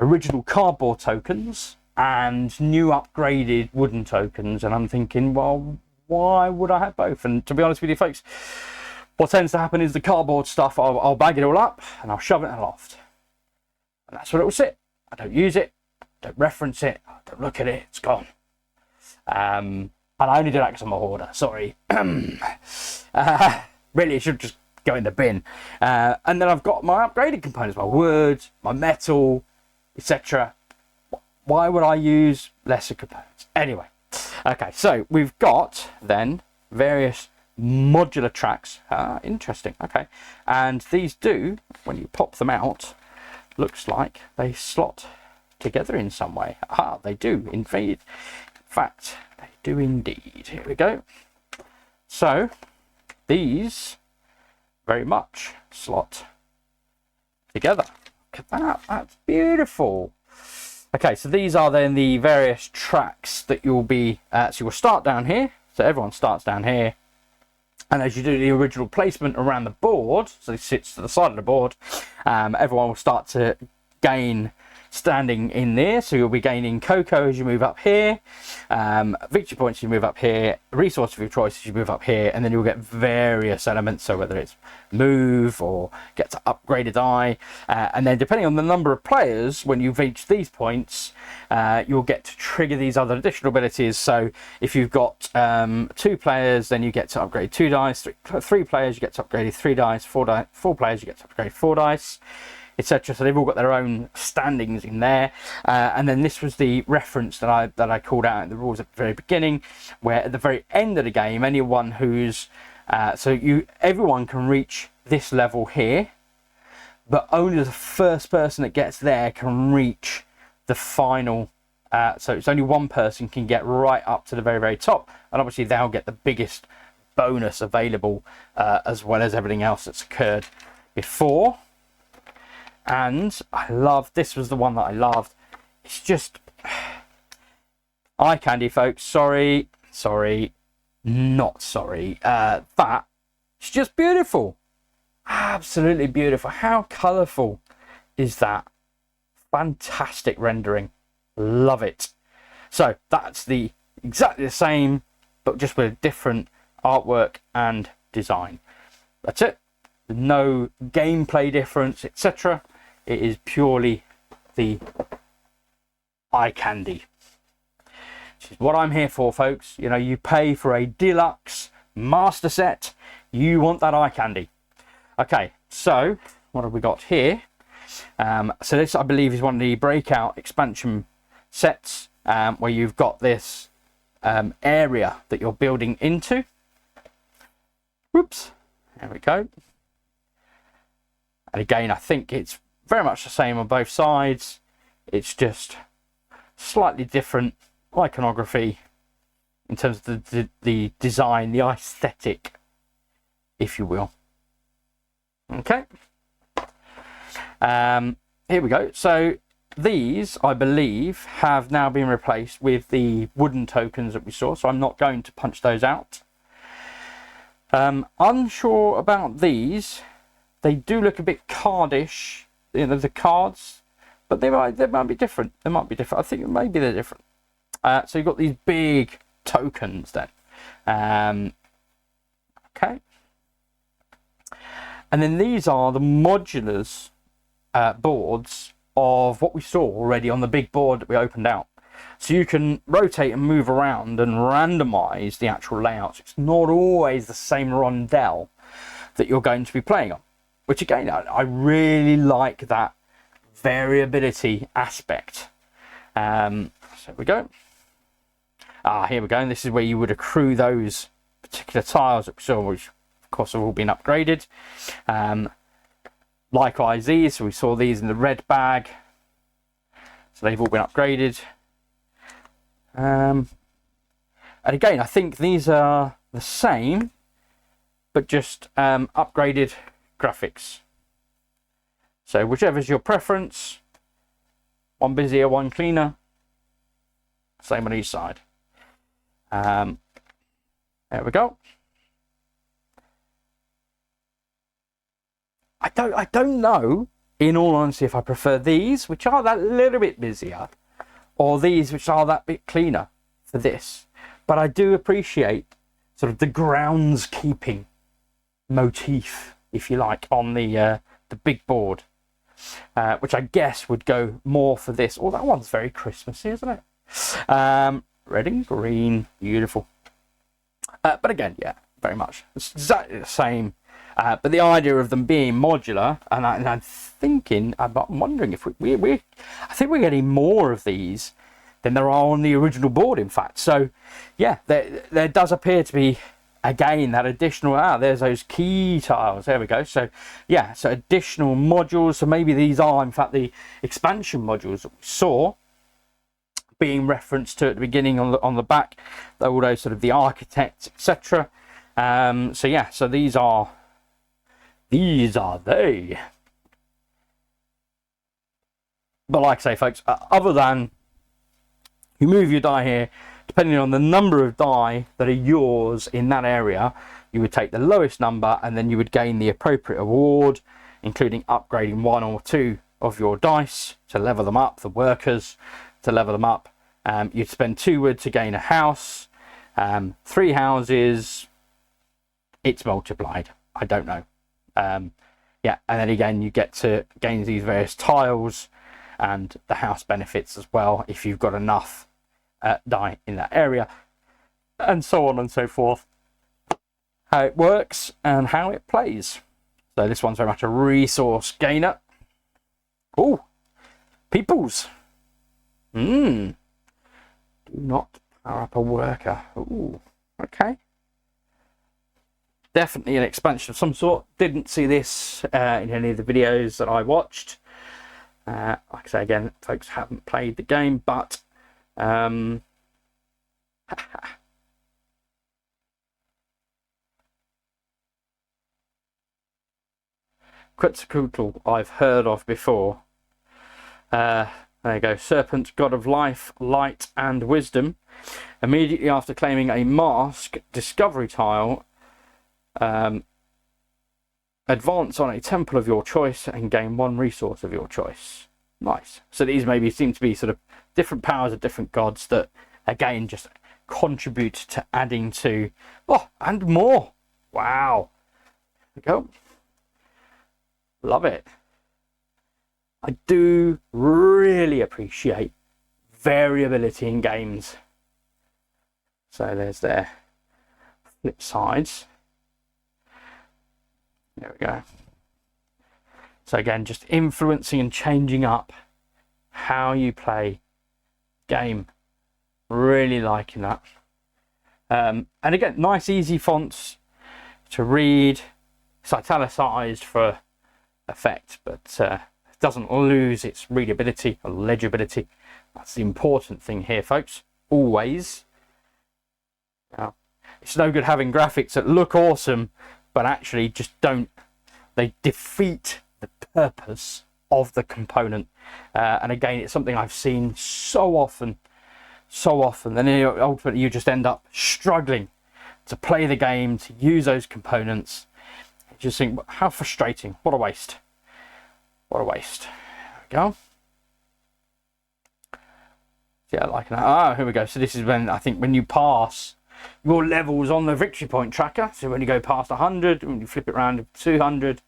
original cardboard tokens and new upgraded wooden tokens, and I'm thinking, well, why would I have both? And to be honest with you, folks, what tends to happen is the cardboard stuff, I'll bag it all up and I'll shove it in a loft. And that's where it will sit. I don't use it, don't reference it, I don't look at it, it's gone. And I only do that because I'm a hoarder, sorry. Really, it should just go in the bin. And then I've got my upgraded components, my wood, my metal, etc. Why would I use lesser components? Anyway, okay, so we've got then various modular tracks. Interesting. Okay, and these do, when you pop them out, looks like they slot together in some way. They do indeed. In fact, they do indeed. Here we go. So these very much slot together. Look at that. That's beautiful. Okay, so these are then the various tracks that you'll be so you'll start down here. So everyone starts down here. And as you do the original placement around the board, so it sits to the side of the board, everyone will start to gain standing in there, so you'll be gaining cocoa as you move up here, victory points as you move up here, resource of your choice as you move up here, and then you'll get various elements, so whether it's move or get to upgrade a die, and then depending on the number of players, when you've reached these points, you'll get to trigger these other additional abilities. So if you've got 2 players, then you get to upgrade 2 dice, 3 players you get to upgrade 3 dice, 4 players you get to upgrade 4 dice, etc. So they've all got their own standings in there, and then this was the reference that I called out in the rules at the very beginning, where at the very end of the game, anyone who's everyone can reach this level here, but only the first person that gets there can reach the final. So it's only one person can get right up to the very, very top, and obviously they'll get the biggest bonus available, as well as everything else that's occurred before. And this was the one that I loved. It's just eye candy, folks. Sorry, not sorry. That it's just beautiful, absolutely beautiful. How colourful is that? Fantastic rendering, love it. So that's exactly the same, but just with different artwork and design. That's it. No gameplay difference, etc. It is purely the eye candy, which is what I'm here for, folks. You know, you pay for a deluxe master set, you want that eye candy. Okay, so what have we got here? So this, I believe, is one of the breakout expansion sets, where you've got this area that you're building into. Whoops, there we go. And again, I think it's very much the same on both sides. It's just slightly different iconography in terms of the design, the aesthetic, if you will. Okay. Here we go. So these, I believe, have now been replaced with the wooden tokens that we saw, so I'm not going to punch those out. Unsure about these. They do look a bit cardish, you know, the cards, but they might be different. They might be different. I think maybe they're different. So you've got these big tokens then. Okay. And then these are the modulars boards of what we saw already on the big board that we opened out. So you can rotate and move around and randomize the actual layouts. It's not always the same rondel that you're going to be playing on, which again, I really like that variability aspect. So here we go. Here we go. And this is where you would accrue those particular tiles that we saw, which of course have all been upgraded. Likewise these, so we saw these in the red bag. So they've all been upgraded. And again, I think these are the same, but just upgraded graphics. So whichever's your preference, one busier, one cleaner, same on each side. There we go. I don't know, in all honesty, if I prefer these, which are that little bit busier, or these which are that bit cleaner for this. But I do appreciate sort of the groundskeeping motif, if you like, on the big board, which I guess would go more for this. Oh, that one's very Christmassy, isn't it? Red and green, beautiful. But again, yeah, very much it's exactly the same. But the idea of them being modular, and I'm thinking, I'm wondering if I think we're getting more of these than there are on the original board, in fact. So yeah, there does appear to be, again, that additional, there's those key tiles, there we go. So yeah, so additional modules. So maybe these are in fact the expansion modules that we saw being referenced to at the beginning on the back, all those sort of the architects, etc. So yeah, so these are they. But like I say, folks, other than you move your die here, depending on the number of die that are yours in that area, you would take the lowest number and then you would gain the appropriate award, including upgrading 1 or 2 of your dice to level them up, the workers to level them up. You'd spend 2 wood to gain a house. 3 houses, it's multiplied. I don't know. Yeah, and then again, you get to gain these various tiles and the house benefits as well if you've got enough die in that area, and so on and so forth. How it works and how it plays. So this one's very much a resource gainer. Oh, peoples. Do not power up a worker. Ooh, okay. Definitely an expansion of some sort. Didn't see this in any of the videos that I watched. Like I say again, folks haven't played the game, but Quetzalcoatl I've heard of before. There you go. Serpent, god of life, light and wisdom. Immediately after claiming a mask discovery tile, advance on a temple of your choice and gain 1 resource of your choice. Nice. So these maybe seem to be sort of different powers of different gods that again just contribute to adding to, oh, and more. Wow. There we go. Love it. I do really appreciate variability in games. So there's their flip sides. There we go. So again, just influencing and changing up how you play game. Really liking that. And again, nice easy fonts to read. It's italicized for effect, but it doesn't lose its readability or legibility. That's the important thing here, folks. Always. Now, it's no good having graphics that look awesome but actually just don't, they defeat the purpose of the component. And again, it's something I've seen so often, then ultimately you just end up struggling to play the game, to use those components. You just think, how frustrating, what a waste. What a waste. There we go. Yeah, like that. Here we go. So this is when, I think, when you pass your levels on the victory point tracker. So when you go past 100, when you flip it around to 200.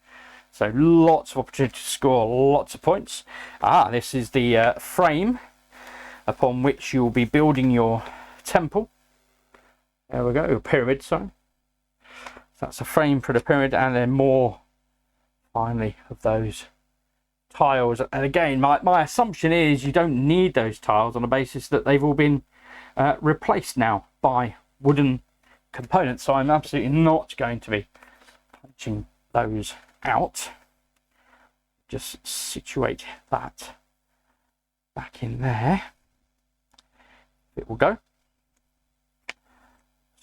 So lots of opportunity to score lots of points. This is the frame upon which you'll be building your temple. There we go, pyramid, sorry. So that's a frame for the pyramid, and then more, finally, of those tiles. And again, my assumption is you don't need those tiles on the basis that they've all been replaced now by wooden components. So I'm absolutely not going to be punching those out. Just situate that back in there. It will go. For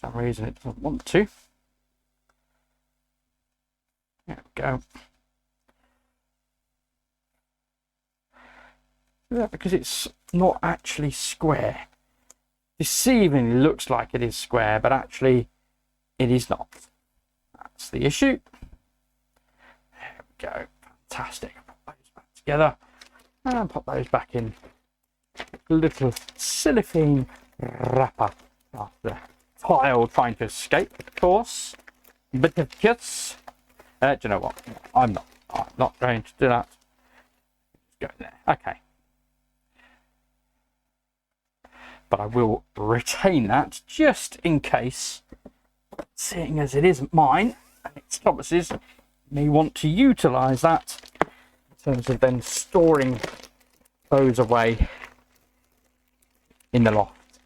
some reason it doesn't want to. There we go. Yeah, because it's not actually square. Deceivingly looks like it is square, but actually it is not. That's the issue. There we go. Fantastic. Put those back together and pop those back in. A little cellophane wrapper after tile trying to escape, of course. Bit of kiss. Do you know what? I'm not going to do that. Go there. Okay. But I will retain that just in case, seeing as it isn't mine and it's Thomas's, may want to utilize that in terms of then storing those away in the loft.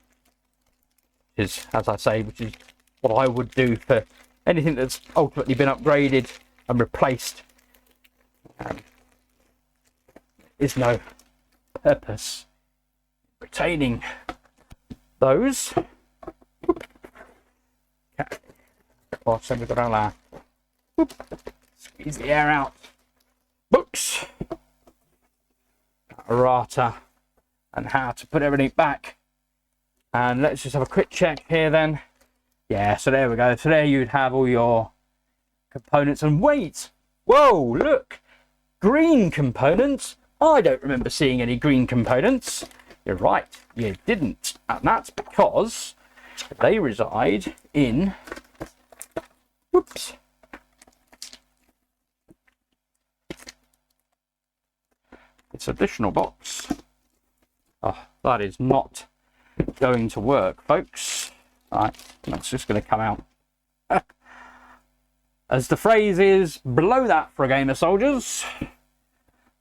Is, as I say, which is what I would do for anything that's ultimately been upgraded and replaced. Is no purpose retaining those. Okay. Oh, send it around there. Squeeze the air out. Books. Errata. And how to put everything back. And let's just have a quick check here then. Yeah, so there we go. So there you'd have all your components. And wait! Whoa, look! Green components I don't remember seeing any green components. You're right, you didn't. And that's because they reside in, whoops, this additional box. Oh, that is not going to work, folks. Right, that's just going to come out. As the phrase is, blow that for a game of soldiers.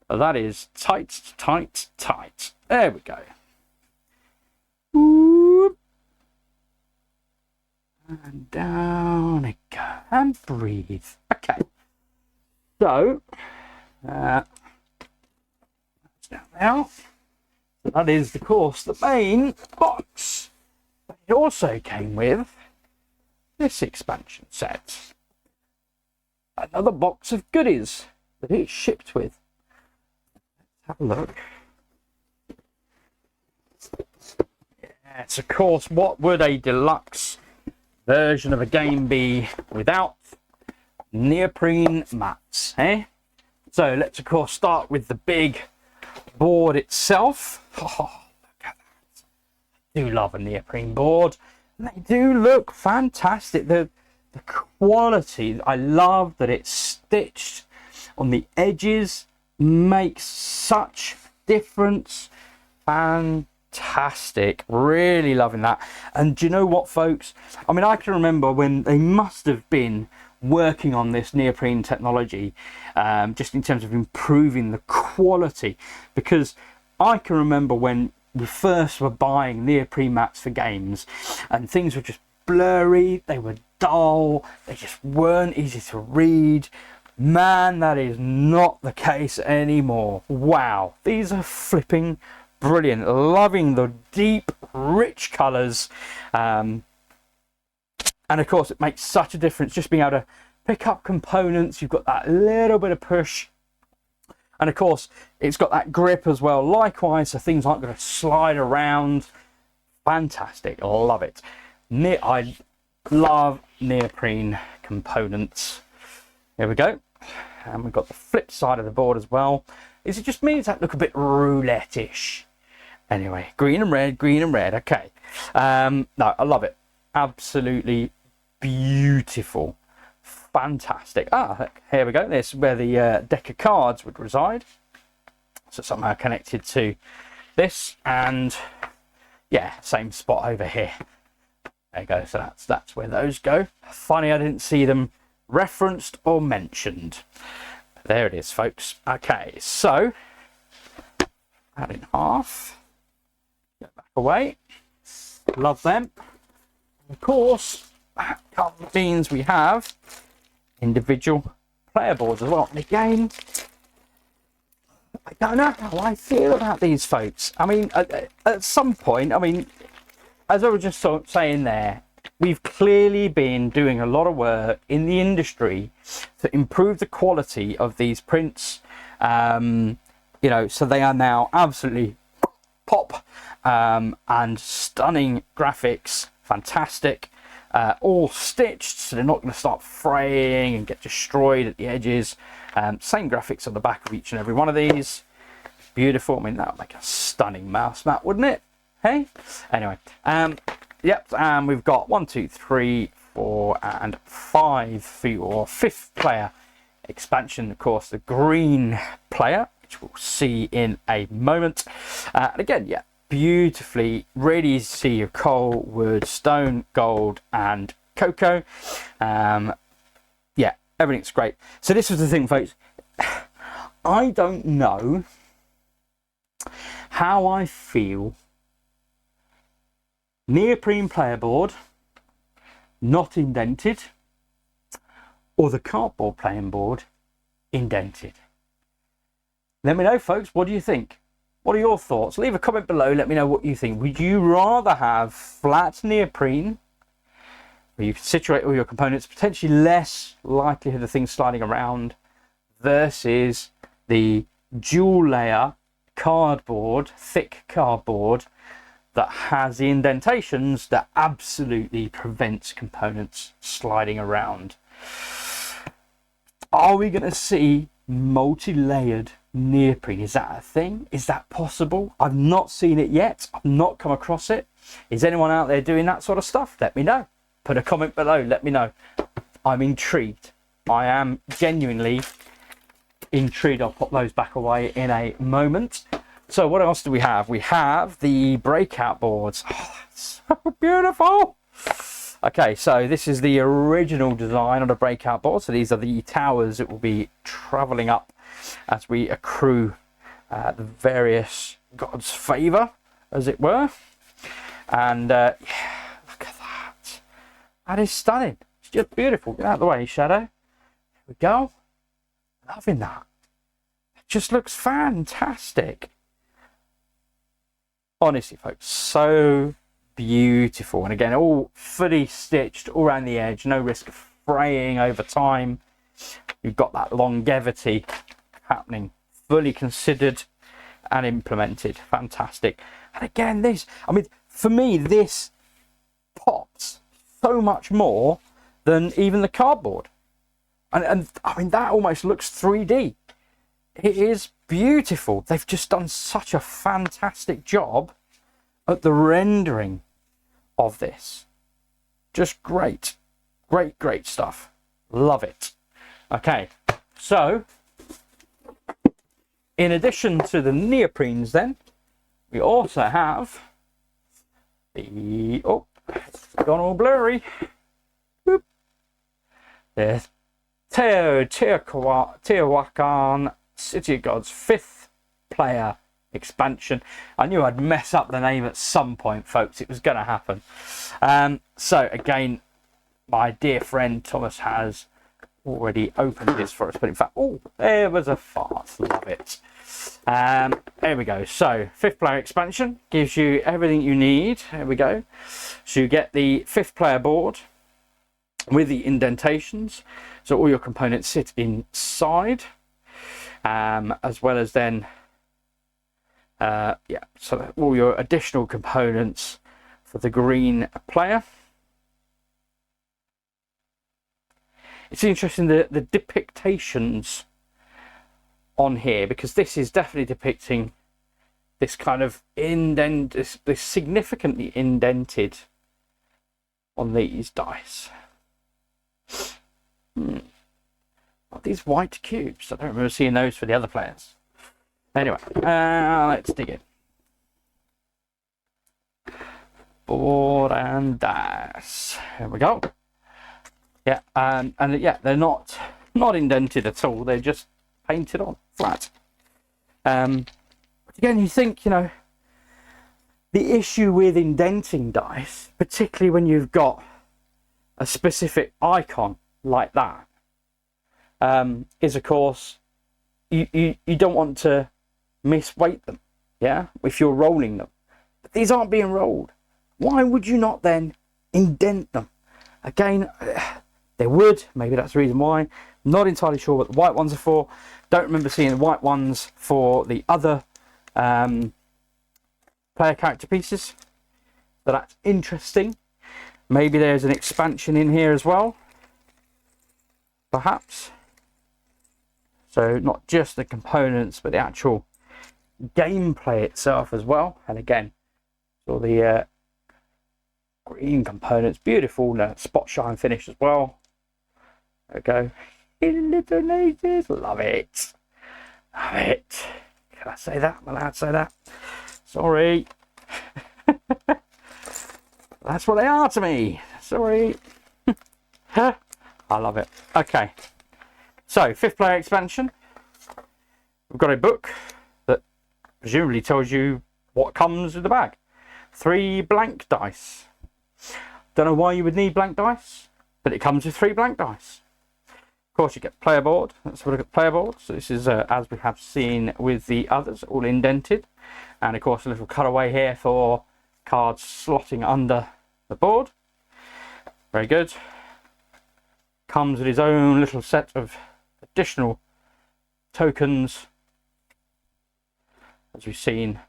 That is tight, tight, tight. There we go. Whoop. And down it goes. And breathe. Okay. So, that's down now. So that is, of course, the main box. But it also came with this expansion set. Another box of goodies that it's shipped with. Let's have a look. Yes, of course, what would a deluxe version of a game be without neoprene mats, eh? So let's, of course, start with the big board itself. Oh, look at that. I do love a neoprene board. And they do look fantastic. The quality, I love that it's stitched on the edges, makes such difference. Fantastic, really loving that. And do you know what, folks, I mean, I can remember when they must have been working on this neoprene technology, just in terms of improving the quality, because I can remember when we first were buying neoprene mats for games and things were just blurry, they were dull, they just weren't easy to read. Man, that is not the case anymore. Wow, these are flipping brilliant. Loving the deep, rich colours. And of course, it makes such a difference just being able to pick up components. You've got that little bit of push. And of course, it's got that grip as well. Likewise, so things aren't going to slide around. Fantastic. Love it. I love neoprene components. Here we go. And we've got the flip side of the board as well. Is it just me? Does that look a bit roulette-ish? Anyway, green and red, green and red. Okay. No, I love it. Absolutely beautiful. Fantastic. Ah, here we go. This is where the deck of cards would reside. So somehow connected to this, and yeah, same spot over here. There you go. So that's where those go. Funny, I didn't see them referenced or mentioned. There it is, folks. Okay, so that in half. Go back away. Love them. Of course, that means we have individual player boards as well. And again, I don't know how I feel about these, folks. I mean, at some point, I mean, as I was just saying there, we've clearly been doing a lot of work in the industry to improve the quality of these prints. You know, so they are now absolutely pop, and stunning graphics, fantastic. All stitched, so they're not going to start fraying and get destroyed at the edges. Same graphics on the back of each and every one of these. Beautiful. I mean, that would make a stunning mouse mat, wouldn't it? Hey? Anyway, yep, and we've got 1, 2, 3, 4, and 5 for your 5th player expansion. Of course, the green player, which we'll see in a moment. And again, yeah, beautifully, really easy to see your coal, wood, stone, gold, and cocoa. Yeah, everything's great. So this was the thing, folks. I don't know how I feel. Neoprene player board, not indented, or the cardboard playing board, indented. Let me know, folks. What do you think? What are your thoughts? Leave a comment below. Let me know what you think. Would you rather have flat neoprene, where you can situate all your components, potentially less likelihood of things sliding around, versus the dual layer cardboard, thick cardboard, that has the indentations that absolutely prevents components sliding around? Are we going to see multi-layered neoprene. Is that a thing? Is that possible? I've not seen it yet. I've not come across it. Is anyone out there doing that sort of stuff? Let me know. Put a comment below. Let me know. I'm intrigued. I am genuinely intrigued. I'll pop those back away in a moment. So what else do we have? We have the breakout boards. Oh, that's so beautiful. Okay, so this is the original design on the breakout board. So these are the towers that will be traveling up as we accrue the various gods' favor, as it were. And yeah, look at that. That is stunning. It's just beautiful. Get out of the way, Shadow. Here we go. Loving that. It just looks fantastic. Honestly, folks, so beautiful. And again, all fully stitched all around the edge. No risk of fraying over time. You've got that longevity happening. Fully considered and implemented. Fantastic. And again, this, I mean, for me, this pops so much more than even the cardboard. And I mean, that almost looks 3D. It is beautiful. They've just done such a fantastic job at the rendering of this. Just great. Great, great stuff. Love it. Okay, so in addition to the neoprenes then, we also have the, oh, it's gone all blurry. Whoop. There's Teotihuacan City of Gods 5th player expansion. I knew I'd mess up the name at some point, folks. It was going to happen. So again, my dear friend Thomas has already opened this for us, but in fact, oh, there was a fart. Love it. There we go. So 5th player expansion gives you everything you need. There we go. So you get the 5th player board with the indentations, so all your components sit inside, as well as then yeah, so all your additional components for the green player. It's interesting the depictations on here, because this is definitely depicting this kind of indent, this significantly indented on these dice. Oh, these white cubes, I don't remember seeing those for the other players. Anyway, let's dig in. Board and dice. Here we go. Yeah, and yeah, they're not indented at all. They're just painted on flat. But again, you think, you know, the issue with indenting dice, particularly when you've got a specific icon like that, is of course you don't want to misweight them, yeah, if you're rolling them. But these aren't being rolled. Why would you not then indent them? Again, they would. Maybe that's the reason why. Not entirely sure what the white ones are for. Don't remember seeing the white ones for the other player character pieces. So that's interesting. Maybe there's an expansion in here as well, perhaps. So not just the components, but the actual gameplay itself as well. And again, so the green components, beautiful spot shine finish as well. There we go. In little noses, love it. Love it. Can I say that? Am I allowed to say that? Sorry. That's what they are to me. Sorry. I love it. Okay. So, 5th player expansion. We've got a book that presumably tells you what comes with the bag. 3 blank dice. Don't know why you would need blank dice, but it comes with 3 blank dice. Of course, you get player board. Let's have a look at player board. So this is as we have seen with the others, all indented. And of course, a little cutaway here for cards slotting under the board. Very good. Comes with his own little set of additional tokens, as we've seen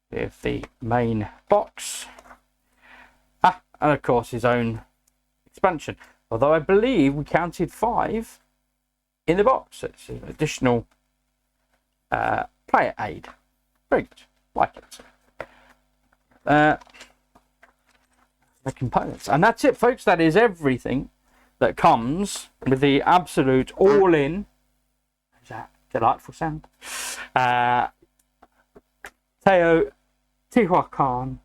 with the main box. And of course his own expansion. Although I believe we counted 5 in the box. It's an additional player aid. Very good. Like it. The components. And that's it, folks. That is everything that comes with the absolute all-in. Is that delightful sound? Teotihuacan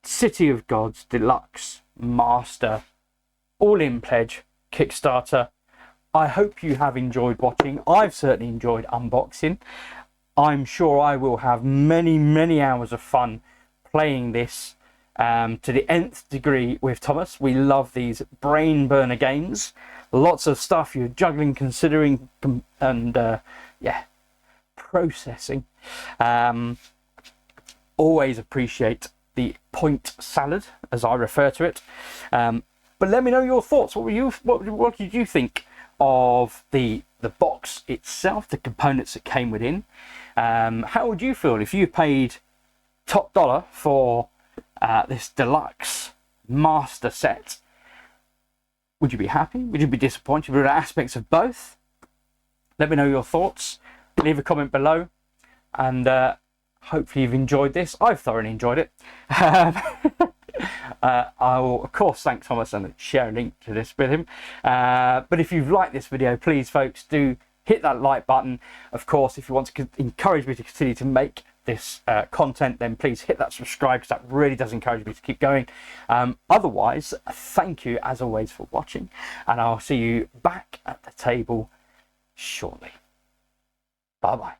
City of Gods Deluxe Master all-in pledge Kickstarter. I hope you have enjoyed watching. I've certainly enjoyed unboxing. I'm sure I will have many hours of fun playing this to the nth degree with Thomas. We love these brain burner games. Lots of stuff you're juggling, considering, and yeah, processing. Always appreciate the point salad, as I refer to it. But let me know your thoughts. What did you think of the box itself, the components that came within? How would you feel if you paid top dollar for this Deluxe Master Set? Would you be happy? Would you be disappointed? Were there aspects of both? Let me know your thoughts. Leave a comment below, and hopefully you've enjoyed this. I've thoroughly enjoyed it. I will of course thank Thomas and share a link to this with him. But if you've liked this video, please folks, do hit that like button. Of course, if you want to encourage me to continue to make this content, then please hit that subscribe, because that really does encourage me to keep going. Otherwise, thank you as always for watching, and I'll see you back at the table shortly. Bye bye.